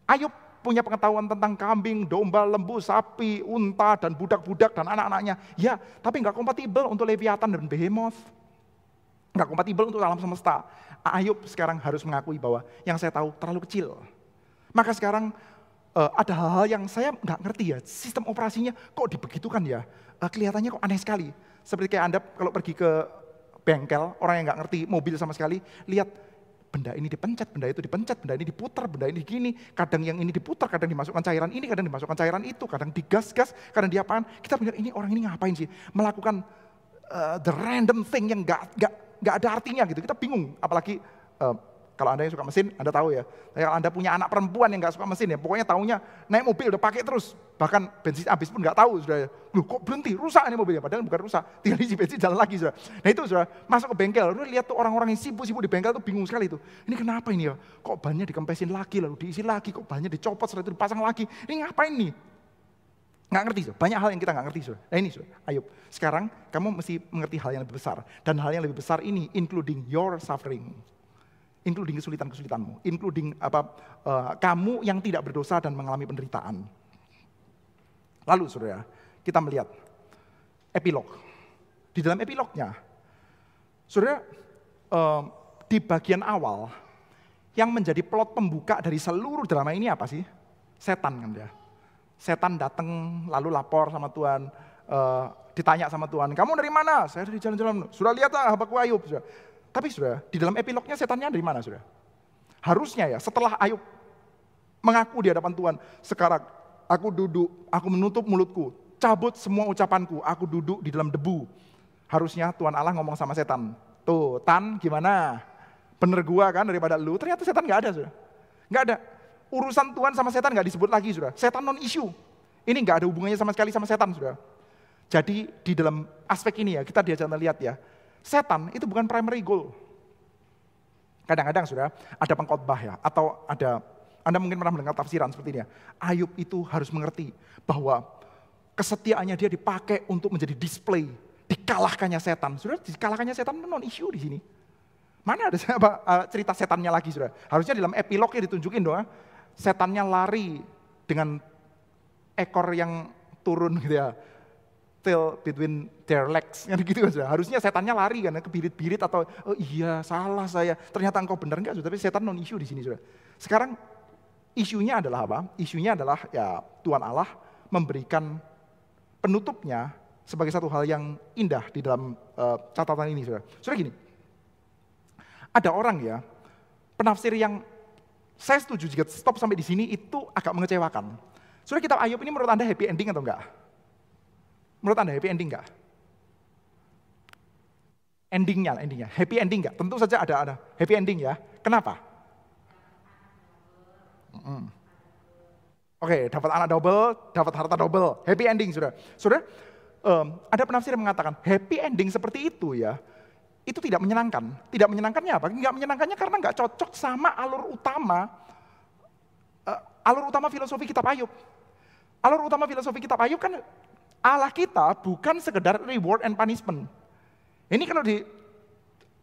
Ayub punya pengetahuan tentang kambing, domba, lembu, sapi, unta, dan budak-budak, dan anak-anaknya. Ya, tapi nggak kompatibel untuk Leviathan dan Behemoth. Nggak kompatibel untuk alam semesta. Ayub sekarang harus mengakui bahwa yang saya tahu terlalu kecil. Maka sekarang ada hal-hal yang saya nggak ngerti ya, sistem operasinya kok dibegitukan ya. Kelihatannya kok aneh sekali. Seperti kayak Anda kalau pergi ke bengkel, orang yang nggak ngerti mobil sama sekali, lihat, benda ini dipencet, benda itu dipencet, benda ini diputar, benda ini gini, kadang yang ini diputar, kadang dimasukkan cairan ini, kadang dimasukkan cairan itu, kadang digas-gas, kadang diapaan. Kita pikir ini orang ini ngapain sih? Melakukan the random thing yang nggak ada artinya gitu. Kita bingung, apalagi kalau Anda yang suka mesin, Anda tahu ya. Kalau Anda punya anak perempuan yang nggak suka mesin ya, pokoknya taunya naik mobil udah pakai terus, bahkan bensin habis pun nggak tahu sudah. Loh kok berhenti, rusak ini mobilnya, padahal bukan rusak, tinggal isi bensin jalan lagi sudah. Nah itu sudah masuk ke bengkel, lu lihat tuh orang-orang yang sibuk-sibuk di bengkel tuh bingung sekali tuh. Ini kenapa ini ya? Kok bannya dikempesin lagi, lalu diisi lagi, kok bannya dicopot, setelah itu dipasang lagi. Ini ngapain nih? Nggak ngerti, sudah. Banyak hal yang kita nggak ngerti. Sudah. Nah ini, sudah. Ayub, sekarang kamu mesti mengerti hal yang lebih besar. Dan hal yang lebih besar ini, including your suffering. Including kesulitan-kesulitanmu. Including kamu yang tidak berdosa dan mengalami penderitaan. Lalu, saudara, kita melihat epilog. Di dalam epilognya, saudara, di bagian awal, yang menjadi plot pembuka dari seluruh drama ini apa sih? Setan kan ya. Setan datang lalu lapor sama Tuhan, ditanya sama Tuhan, "Kamu dari mana?" "Saya dari jalan-jalan." "Sudah lihat lah hambaku Ayub." Sudah. Tapi sudah, di dalam epilognya setannya dari mana sudah? Harusnya ya setelah Ayub mengaku di hadapan Tuhan, "Sekarang aku duduk, aku menutup mulutku, cabut semua ucapanku, aku duduk di dalam debu." Harusnya Tuhan Allah ngomong sama setan, "Tuh, Tan gimana? Bener gua kan daripada lu." Ternyata setan gak ada sudah. Gak ada. Urusan Tuhan sama setan gak disebut lagi sudah. Setan non issue. Ini gak ada hubungannya sama sekali sama setan sudah. Jadi di dalam aspek ini ya, kita diajak melihat ya, setan itu bukan primary goal. Kadang-kadang sudah ada pengkhotbah ya, atau ada, Anda mungkin pernah mendengar tafsiran seperti ini ya. Ayub itu harus mengerti bahwa kesetiaannya dia dipakai untuk menjadi display, dikalahkannya setan. Sudah dikalahkannya setan non issue di sini. Mana ada cerita setannya lagi sudah. Harusnya dalam epilognya ditunjukin doang. Setannya lari dengan ekor yang turun gitu ya. Tail between their legs, kan gitu kan sudah. Harusnya setannya lari kan, kebirit-birit atau "Oh iya salah saya, ternyata engkau benar." Enggak, tapi setan non issue di sini sudah. Sekarang isunya adalah apa? Isunya adalah ya Tuhan Allah memberikan penutupnya sebagai satu hal yang indah di dalam catatan ini sudah. Sudah gini, ada orang ya penafsir yang saya setuju jika stop sampai di sini itu agak mengecewakan. Sudah kitab Ayub ini menurut Anda happy ending atau enggak? Menurut Anda happy ending nggak? Endingnya, happy ending nggak? Tentu saja ada happy ending ya. Kenapa? Oke, dapat anak double, dapat harta double, happy ending sudah. Sudah, ada penafsir yang mengatakan happy ending seperti itu ya, itu tidak menyenangkan. Tidak menyenangkannya apa? Nggak menyenangkannya karena nggak cocok sama alur utama alur utama filosofi kitab Ayub. Alur utama filosofi kitab Ayub kan Allah kita bukan sekedar reward and punishment. Ini kalau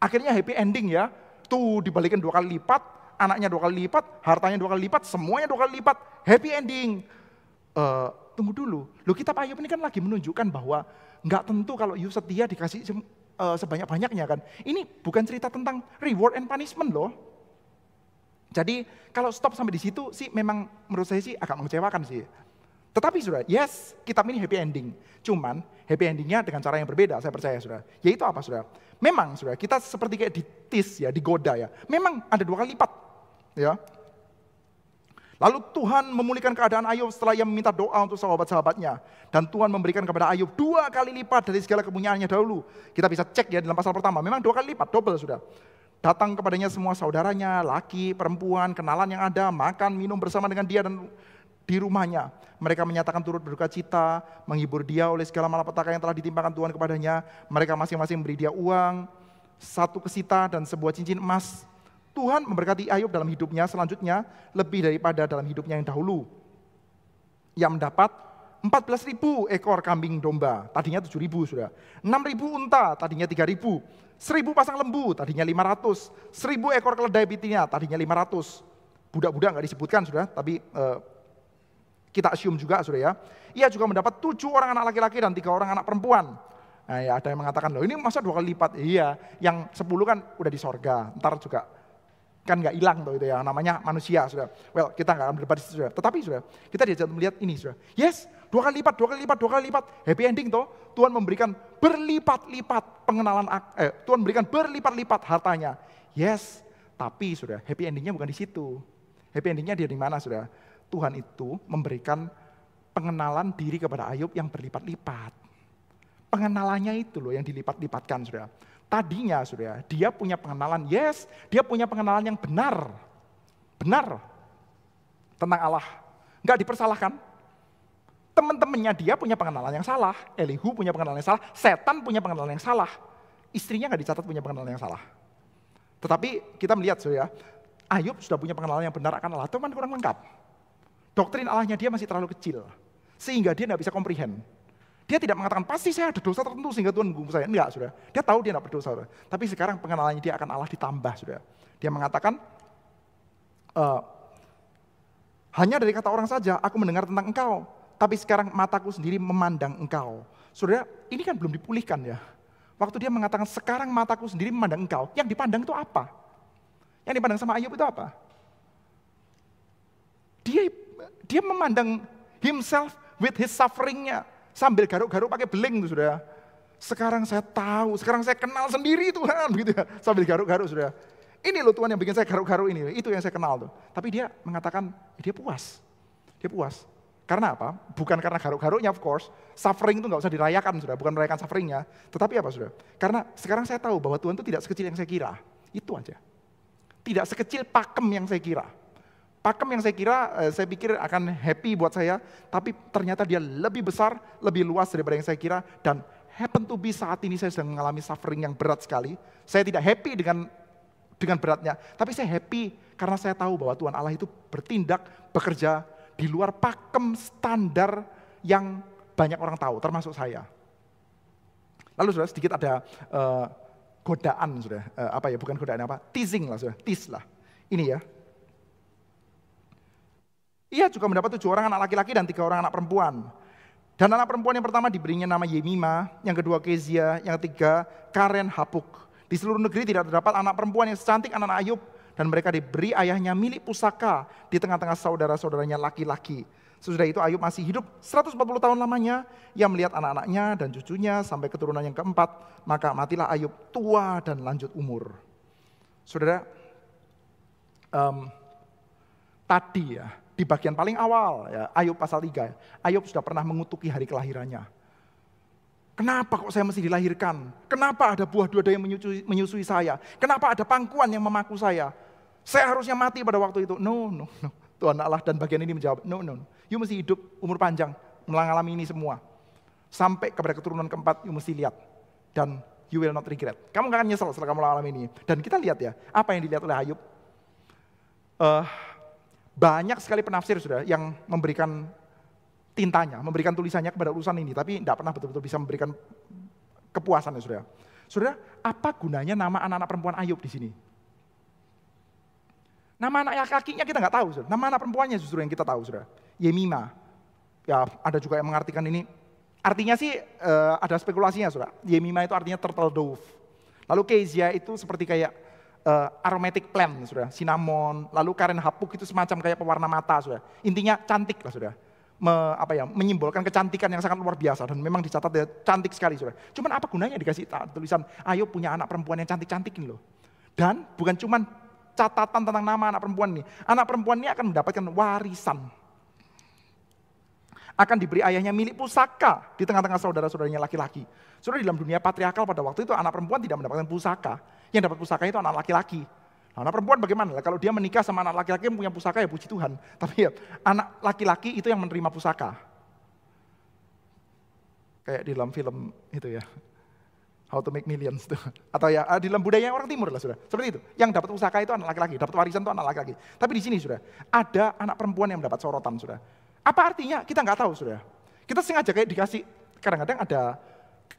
akhirnya happy ending ya, tuh dibalikin 2 kali lipat, anaknya 2 kali lipat, hartanya 2 kali lipat, semuanya 2 kali lipat, happy ending. Tunggu dulu, kitab Ayub ini kan lagi menunjukkan bahwa nggak tentu kalau you setia dikasih sebanyak-banyaknya kan. Ini bukan cerita tentang reward and punishment loh. Jadi kalau stop sampai di situ sih memang menurut saya sih agak mengecewakan sih. Tetapi saudara, yes, kitab ini happy ending. Cuman happy endingnya dengan cara yang berbeda, saya percaya saudara. Yaitu apa saudara? Memang saudara, kita seperti kayak ditis ya, digoda ya. Memang ada 2 kali lipat ya. Lalu Tuhan memulihkan keadaan Ayub setelah ia meminta doa untuk sahabat-sahabatnya. Dan Tuhan memberikan kepada Ayub 2 kali lipat dari segala kepunyaannya dahulu. Kita bisa cek ya dalam pasal pertama, memang 2 kali lipat, double sudah. Datang kepadanya semua saudaranya, laki, perempuan, kenalan yang ada, makan, minum bersama dengan dia dan di rumahnya. Mereka menyatakan turut berduka cita, menghibur dia oleh segala malapetaka yang telah ditimpakan Tuhan kepadanya. Mereka masing-masing memberi dia uang, 1 kesita dan sebuah cincin emas. Tuhan memberkati Ayub dalam hidupnya selanjutnya lebih daripada dalam hidupnya yang dahulu. Ia mendapat 14.000 ekor kambing domba, tadinya 7.000 sudah. 6.000 unta, tadinya 3.000. 1.000 pasang lembu, tadinya 500. 1.000 ekor keledai betina, tadinya 500. Budak-budak nggak disebutkan sudah, tapi kita assume juga sudah ya. Ia juga mendapat 7 orang anak laki-laki dan 3 orang anak perempuan. Nah ya ada yang mengatakan, loh ini masa 2 kali lipat? Iya, yang 10 kan udah di sorga, ntar juga kan nggak hilang tuh itu ya, namanya manusia sudah. Well, kita nggak akan berdebat sudah. Tetapi sudah, kita diajak melihat ini sudah. Yes, 2 kali lipat, 2 kali lipat, 2 kali lipat. Happy ending toh. Tuhan memberikan berlipat-lipat pengenalan, Tuhan memberikan berlipat-lipat hartanya. Yes, tapi sudah happy endingnya bukan di situ. Happy endingnya dia di mana sudah? Tuhan itu memberikan pengenalan diri kepada Ayub yang berlipat-lipat. Pengenalannya itu loh yang dilipat-lipatkan sudah. Tadinya sudah, dia punya pengenalan, yes, dia punya pengenalan yang benar tentang Allah. Enggak dipersalahkan. Teman-temannya dia punya pengenalan yang salah, Elihu punya pengenalan yang salah, setan punya pengenalan yang salah. Istrinya enggak dicatat punya pengenalan yang salah. Tetapi kita melihat sudah, Ayub sudah punya pengenalan yang benar akan Allah, teman kurang lengkap. Doktrin Allahnya dia masih terlalu kecil, sehingga dia enggak bisa comprehend. Dia tidak mengatakan, pasti saya ada dosa tertentu sehingga Tuhan menghukum saya. Enggak, sudah. Dia tahu dia tidak berdosa. Sudah. Tapi sekarang pengenalannya dia akan Allah ditambah. Sudah. Dia mengatakan, hanya dari kata orang saja aku mendengar tentang engkau. Tapi sekarang mataku sendiri memandang engkau. Saudara, ini kan belum dipulihkan ya. Waktu dia mengatakan, sekarang mataku sendiri memandang engkau. Yang dipandang itu apa? Yang dipandang sama Ayub itu apa? Dia memandang himself with his suffering-nya. Sambil garuk-garuk pakai beling tuh sudah. Sekarang saya tahu, sekarang saya kenal sendiri Tuhan gitu ya. Sambil garuk-garuk sudah. Ini loh Tuhan yang bikin saya garuk-garuk ini, itu yang saya kenal tuh. Tapi dia mengatakan dia puas. Dia puas. Karena apa? Bukan karena garuk-garuknya of course. Suffering itu nggak usah dirayakan sudah, bukan merayakan sufferingnya. Tetapi apa sudah? Karena sekarang saya tahu bahwa Tuhan itu tidak sekecil yang saya kira. Itu aja. Tidak sekecil pakem yang saya kira. Pakem yang saya kira, saya pikir akan happy buat saya, tapi ternyata dia lebih besar, lebih luas daripada yang saya kira, dan happen to be saat ini saya sedang mengalami suffering yang berat sekali. Saya tidak happy dengan beratnya, tapi saya happy karena saya tahu bahwa Tuhan Allah itu bertindak, bekerja di luar pakem standar yang banyak orang tahu, termasuk saya. Lalu sudah sedikit ada godaan sudah, bukan godaan apa, teasing lah sudah, tease lah. Ini ya. Ia juga mendapat 7 orang anak laki-laki dan 3 orang anak perempuan. Dan anak perempuan yang pertama diberinya nama Yemima, yang kedua Kezia, yang ketiga Karen Hapuk. Di seluruh negeri tidak terdapat anak perempuan yang secantik anak Ayub, dan mereka diberi ayahnya milik pusaka di tengah-tengah saudara-saudaranya laki-laki. Sesudah itu Ayub masih hidup 140 tahun lamanya, ia melihat anak-anaknya dan cucunya sampai keturunan yang keempat, maka matilah Ayub tua dan lanjut umur. Saudara, tadi ya, di bagian paling awal, ya, Ayub pasal 3, Ayub sudah pernah mengutuki hari kelahirannya. Kenapa kok saya mesti dilahirkan? Kenapa ada buah duada yang menyusui saya? Kenapa ada pangkuan yang memaku saya? Saya harusnya mati pada waktu itu. No. Tuhan Allah dan bagian ini menjawab, no. You mesti hidup umur panjang, mengalami ini semua. Sampai kepada keturunan keempat, you mesti lihat. Dan you will not regret. Kamu gak akan nyesel setelah kamu mengalami ini. Dan kita lihat ya, apa yang dilihat oleh Ayub. Banyak sekali penafsir sudah yang memberikan tintanya, memberikan tulisannya kepada urusan ini, tapi tidak pernah betul-betul bisa memberikan kepuasan ya saudara. Saudara, apa gunanya nama anak-anak perempuan Ayub di sini? Nama anak laki-lakinya kita nggak tahu, saudara. Nama anak perempuannya justru yang kita tahu, saudara. Yemima. Ya, ada juga yang mengartikan ini. Artinya sih ada spekulasinya, saudara. Yemima itu artinya turtle dove. Lalu Kezia itu seperti kayak aromatic plant, saudara. Cinnamon. Lalu Karen hapuk itu semacam kayak pewarna mata, saudara. Intinya cantik lah, saudara. Menyimbolkan kecantikan yang sangat luar biasa dan memang dicatat ya, cantik sekali, saudara. Cuman apa gunanya dikasih tulisan Ayub punya anak perempuan yang cantik-cantikin loh. Dan bukan cuman catatan tentang nama anak perempuan ini. Anak perempuan ini akan mendapatkan warisan. Akan diberi ayahnya milik pusaka di tengah-tengah saudara-saudaranya laki-laki. Saudara, dalam dunia patriarkal pada waktu itu anak perempuan tidak mendapatkan pusaka. Yang dapat pusaka itu anak laki-laki. Nah, anak perempuan bagaimana? Kalau dia menikah sama anak laki-laki yang punya pusaka ya puji Tuhan. Tapi ya anak laki-laki itu yang menerima pusaka. Kayak di dalam film itu ya. How to Make Millions tuh. Atau ya di dalam budaya orang timur lah sudah. Seperti itu. Yang dapat pusaka itu anak laki-laki, dapat warisan itu anak laki-laki. Tapi di sini sudah ada anak perempuan yang mendapat sorotan sudah. Apa artinya? Kita nggak tahu sudah. Kita sengaja kayak dikasih, kadang-kadang ada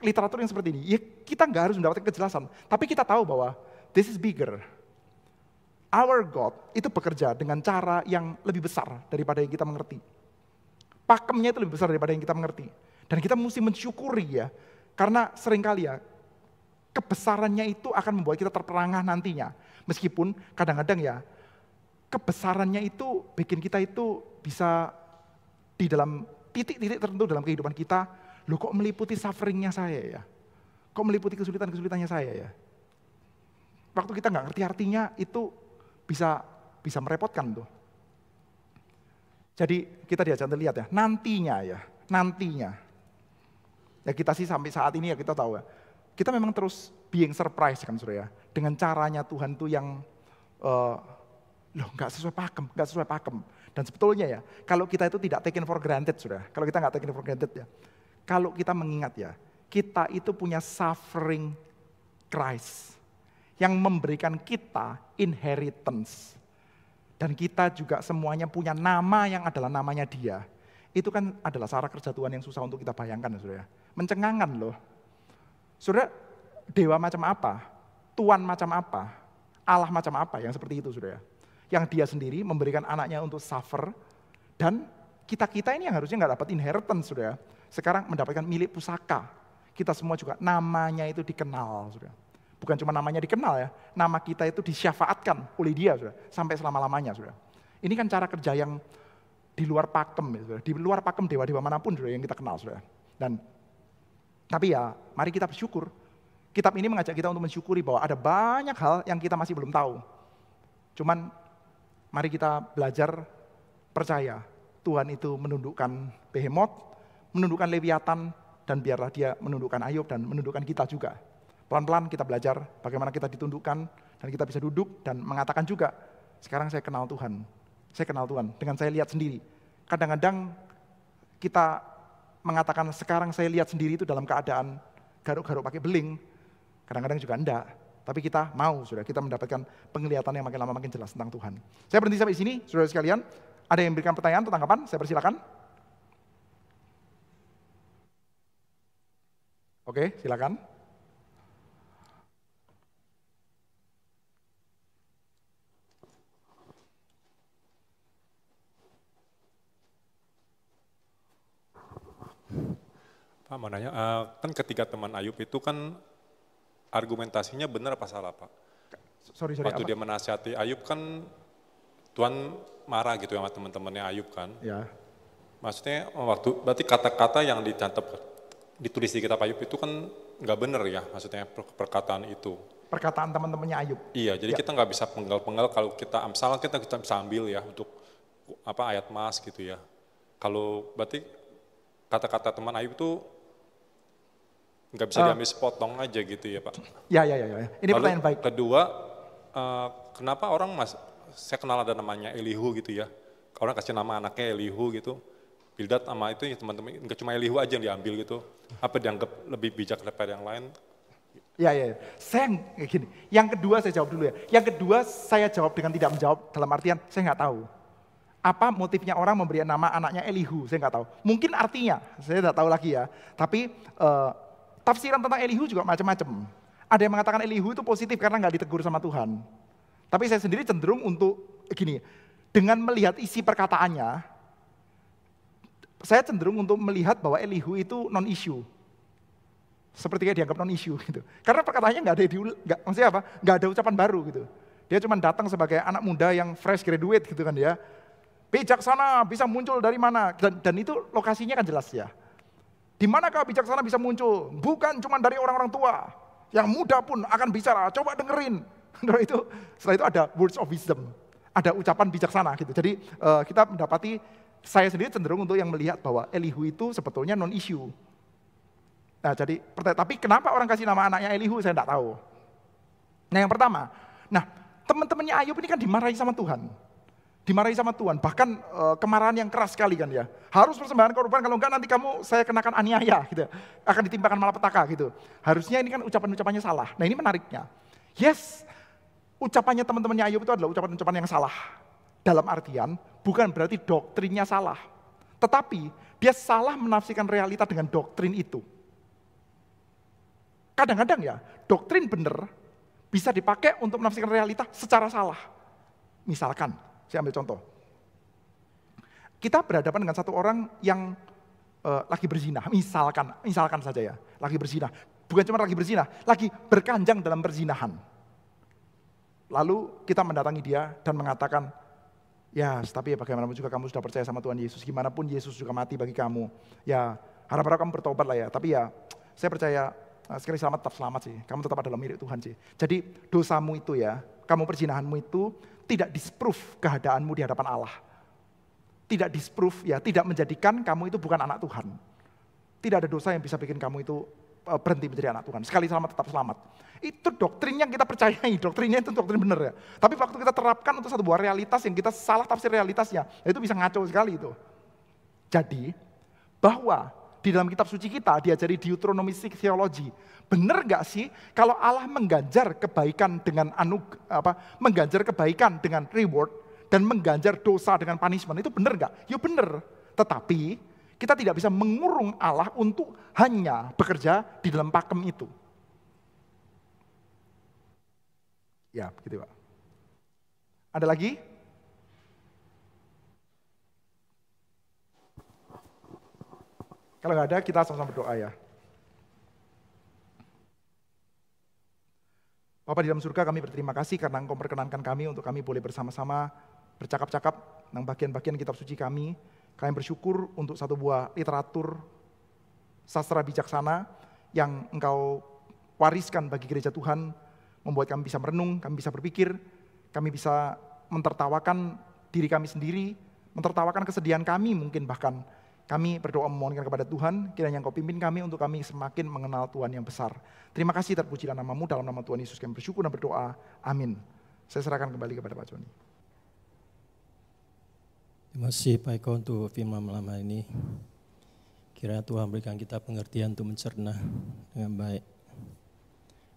literatur yang seperti ini. Ya kita nggak harus mendapatkan kejelasan. Tapi kita tahu bahwa this is bigger. Our God itu bekerja dengan cara yang lebih besar daripada yang kita mengerti. Pakemnya itu lebih besar daripada yang kita mengerti. Dan kita mesti mensyukuri ya. Karena seringkali ya, kebesarannya itu akan membuat kita terperangah nantinya. Meskipun kadang-kadang ya, kebesarannya itu bikin kita itu bisa di dalam titik-titik tertentu dalam kehidupan kita, loh kok meliputi sufferingnya saya ya? Kok meliputi kesulitan-kesulitannya saya ya? Waktu kita nggak ngerti artinya itu bisa merepotkan tuh. Jadi kita diajak lihat ya, nantinya. Ya kita sih sampai saat ini ya kita tahu ya, kita memang terus being surprised kan saudara ya, dengan caranya Tuhan tuh yang nggak sesuai pakem. Dan sebetulnya ya, kalau kita itu tidak taken for granted saudara, kalau kita nggak taken for granted ya, kalau kita mengingat ya, kita itu punya suffering Christ yang memberikan kita inheritance. Dan kita juga semuanya punya nama yang adalah namanya Dia. Itu kan adalah cara kerja Tuhan yang susah untuk kita bayangkan ya saudara. Mencengangkan loh. Saudara, dewa macam apa? Tuhan macam apa? Allah macam apa yang seperti itu saudara. Yang Dia sendiri memberikan anaknya untuk suffer. Dan kita ini yang harusnya nggak dapat inheritance saudara. Sekarang mendapatkan milik pusaka. Kita semua juga namanya itu dikenal saudara. Bukan cuma namanya dikenal ya, nama kita itu disyafaatkan oleh Dia saudara, sampai selama-lamanya saudara. Ini kan cara kerja yang di luar pakem ya, saudara. Di luar pakem dewa-dewa manapun saudara yang kita kenal saudara. Tapi ya mari kita bersyukur. Kitab ini mengajak kita untuk mensyukuri bahwa ada banyak hal yang kita masih belum tahu. Cuman mari kita belajar percaya Tuhan itu menundukkan Behemoth, menundukkan Leviathan, dan biarlah Dia menundukkan Ayub dan menundukkan kita juga. Pelan-pelan kita belajar bagaimana kita ditundukkan dan kita bisa duduk dan mengatakan juga, sekarang saya kenal Tuhan. Saya kenal Tuhan dengan saya lihat sendiri. Kadang-kadang kita mengatakan sekarang saya lihat sendiri itu dalam keadaan garuk-garuk pakai beling. Kadang-kadang juga enggak. Tapi kita mau, saudara, kita mendapatkan penglihatan yang makin lama makin jelas tentang Tuhan. Saya berhenti sampai sini, saudara sekalian. Ada yang memberikan pertanyaan atau tanggapan? Saya persilakan. Oke, silakan. Pak mau nanya, kan ketiga teman Ayub itu kan argumentasinya benar apa salah Pak? Sorry, waktu apa? dia menasihati Ayub kan Tuhan marah gitu sama teman-temannya Ayub kan? Ya. Maksudnya berarti kata-kata yang ditulis di kitab Ayub itu kan nggak benar ya, maksudnya perkataan itu. Perkataan teman-temannya Ayub. Iya, jadi kita nggak bisa penggal-penggal kalau kita misalnya kita bisa ambil ya untuk ayat mas gitu ya. Kalau berarti kata-kata teman Ayub itu nggak bisa diambil sepotong aja gitu ya Pak. Ya. Ini lalu pertanyaan baik. Kedua, kenapa orang saya kenal ada namanya Elihu gitu ya. Orang kasih nama anaknya Elihu gitu. Bildad sama itu ya teman-teman, nggak cuma Elihu aja yang diambil gitu. Apa dianggap lebih bijak daripada yang lain? Ya. Saya gini. Yang kedua saya jawab dulu ya. Yang kedua saya jawab dengan tidak menjawab dalam artian saya nggak tahu. Apa motifnya orang memberi nama anaknya Elihu? Saya nggak tahu. Mungkin artinya, saya nggak tahu lagi ya. Tapi tafsiran tentang Elihu juga macam-macam. Ada yang mengatakan Elihu itu positif karena nggak ditegur sama Tuhan. Tapi saya sendiri cenderung untuk gini, dengan melihat isi perkataannya, saya cenderung untuk melihat bahwa Elihu itu non-issue. Seperti kayak dianggap non-issue gitu. Karena perkataannya maksudnya apa? Nggak ada ucapan baru gitu. Dia cuma datang sebagai anak muda yang fresh graduate gitu kan ya. Bijaksana bisa muncul dari mana? Dan itu lokasinya kan jelas ya. Di manakah bijaksana bisa muncul? Bukan cuma dari orang-orang tua. Yang muda pun akan bicara, coba dengerin. Setelah itu ada words of wisdom. Ada ucapan bijaksana gitu. Jadi kita mendapati, saya sendiri cenderung untuk yang melihat bahwa Elihu itu sebetulnya non-issue. Nah jadi, tapi kenapa orang kasih nama anaknya Elihu saya tidak tahu. Nah yang pertama, teman-temannya Ayub ini kan dimarahi sama Tuhan. Dimarahi sama Tuhan, bahkan kemarahan yang keras sekali kan ya. Harus persembahan korban, kalau enggak nanti saya kenakan aniaya gitu. Akan ditimpakan malapetaka gitu. Harusnya ini kan ucapan-ucapannya salah. Nah ini menariknya. Yes, ucapannya teman-temannya Ayub itu adalah ucapan-ucapan yang salah. Dalam artian, bukan berarti doktrinnya salah. Tetapi, dia salah menafsirkan realita dengan doktrin itu. Kadang-kadang ya, doktrin benar bisa dipakai untuk menafsirkan realita secara salah. Misalkan, saya ambil contoh. Kita berhadapan dengan satu orang yang lagi berzina, misalkan saja ya, lagi berzina. Bukan cuma lagi berzina, lagi berkanjang dalam perzinahan. Lalu kita mendatangi dia dan mengatakan, ya tapi bagaimanapun juga kamu sudah percaya sama Tuhan Yesus, gimana pun Yesus juga mati bagi kamu. Ya harap-harap kamu bertobat lah ya, tapi ya saya percaya sekali selamat tetap selamat sih, kamu tetap adalah milik Tuhan sih. Jadi dosamu itu ya, kamu perzinahanmu itu tidak disprove keadaanmu di hadapan Allah. Tidak disprove ya, tidak menjadikan kamu itu bukan anak Tuhan. Tidak ada dosa yang bisa bikin kamu itu berhenti menjadi anak Tuhan. Sekali selamat tetap selamat. Itu doktrin yang kita percayai, doktrinnya itu doktrin benar ya. Tapi waktu kita terapkan untuk satu buah realitas yang kita salah tafsir realitasnya, itu bisa ngaco sekali itu. Jadi, bahwa di dalam kitab suci kita diajari Deuteronomistic Theology. Benar gak sih kalau Allah mengganjar kebaikan dengan mengganjar kebaikan dengan reward dan mengganjar dosa dengan punishment, itu benar gak? Ya benar. Tetapi kita tidak bisa mengurung Allah untuk hanya bekerja di dalam pakem itu. Ya, begitu Pak. Ada lagi? Kalau nggak ada, kita sama-sama berdoa ya. Bapa di dalam surga, kami berterima kasih karena Engkau perkenankan kami untuk kami boleh bersama-sama bercakap-cakap tentang bagian-bagian kitab suci kami. Kami bersyukur untuk satu buah literatur sastra bijaksana yang Engkau wariskan bagi gereja Tuhan, membuat kami bisa merenung, kami bisa berpikir, kami bisa mentertawakan diri kami sendiri, mentertawakan kesedihan kami mungkin bahkan. Kami berdoa memohonkan kepada Tuhan, kiranya Engkau pimpin kami untuk kami semakin mengenal Tuhan yang besar. Terima kasih, terpujilah nama-Mu, dalam nama Tuhan Yesus kami bersyukur dan berdoa. Amin. Saya serahkan kembali kepada Pak Joni. Terima kasih Pak Eko untuk firman malam hari ini. Kiranya Tuhan berikan kita pengertian untuk mencerna dengan baik.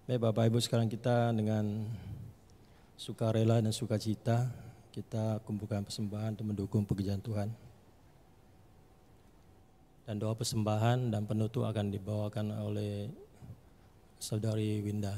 Baik Bapak Ibu, sekarang kita dengan sukarela dan sukacita kita kumpulkan persembahan untuk mendukung pekerjaan Tuhan. Dan doa persembahan dan penutup akan dibawakan oleh Saudari Winda.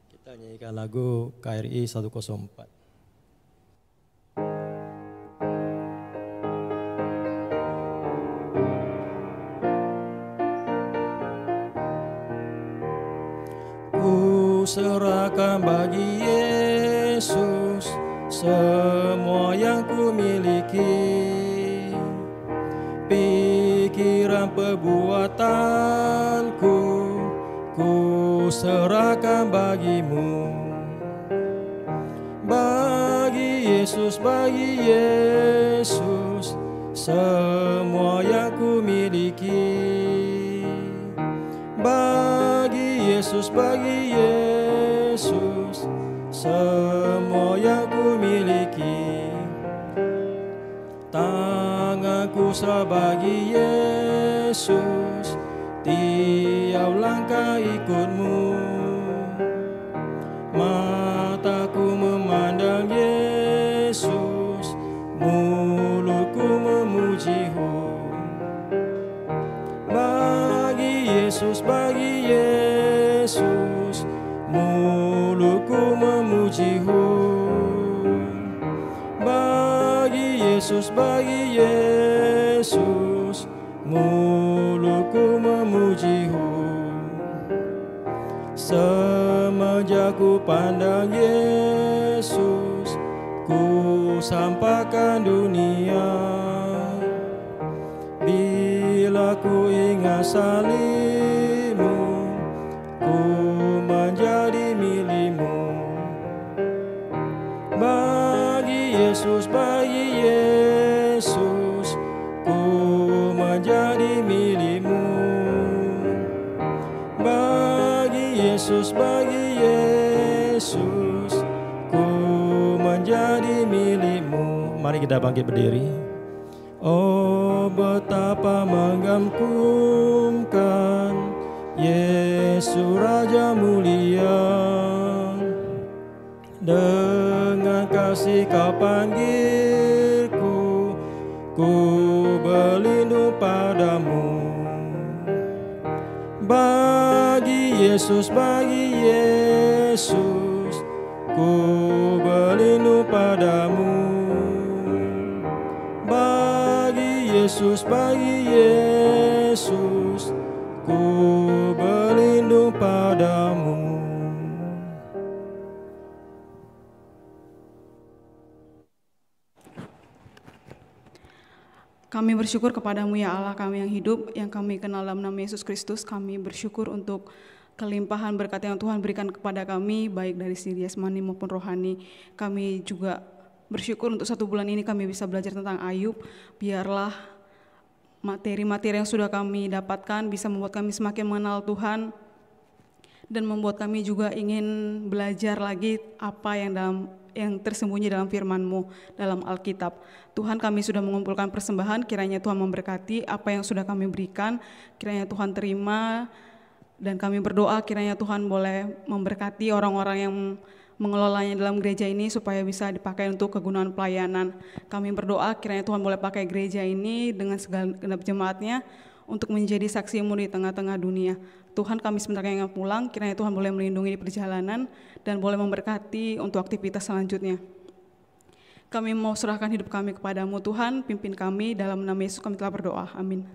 Kita nyanyikan lagu KRI 104. Ku serahkan bagi Yesus semua yang ku miliki. Pikiran perbuatanku ku serahkan bagimu. Bagi Yesus semua yang ku miliki. Bagi Yesus semua yang ku miliki. Tanganku serah bagi Yesus, tiap langkah ikut-Mu. Mataku memandang Yesus, mulutku memuji-Mu. Bagi Yesus, mulutku memuji-Mu. Bagi Yesus, mulutku memuji-Mu. Semenjak ku pandang Yesus, ku sampaikan dunia. Bila ku ingat salib-Mu, ku menjadi milik-Mu. Bagi Yesus, ku menjadi milik-Mu. Bagi Yesus, ku menjadi milik-Mu. Mari kita bangkit berdiri. Oh, betapa mengagumkan Yesus Raja mulia. Dengan kasih Kau panggilku, ku berlindung padamu. Bagi Yesus, ku berlindung padamu. Bagi Yesus, ku berlindung padamu. Kami bersyukur kepada-Mu ya Allah kami yang hidup, yang kami kenal dalam nama Yesus Kristus. Kami bersyukur untuk kelimpahan berkat yang Tuhan berikan kepada kami, baik dari segi jasmani maupun rohani. Kami juga bersyukur untuk 1 bulan ini kami bisa belajar tentang Ayub. Biarlah materi-materi yang sudah kami dapatkan bisa membuat kami semakin mengenal Tuhan, dan membuat kami juga ingin belajar lagi apa yang tersembunyi dalam firman-Mu dalam Alkitab. Tuhan, kami sudah mengumpulkan persembahan, kiranya Tuhan memberkati apa yang sudah kami berikan, kiranya Tuhan terima, dan kami berdoa kiranya Tuhan boleh memberkati orang-orang yang mengelolanya dalam gereja ini supaya bisa dipakai untuk kegunaan pelayanan. Kami berdoa kiranya Tuhan boleh pakai gereja ini dengan segala genap jemaatnya untuk menjadi saksi-Mu di tengah-tengah dunia. Tuhan, kami sebentar yang pulang, kiranya Tuhan boleh melindungi di perjalanan dan boleh memberkati untuk aktivitas selanjutnya. Kami mau serahkan hidup kami kepada-Mu Tuhan, pimpin kami dalam nama Yesus kami telah berdoa, amin.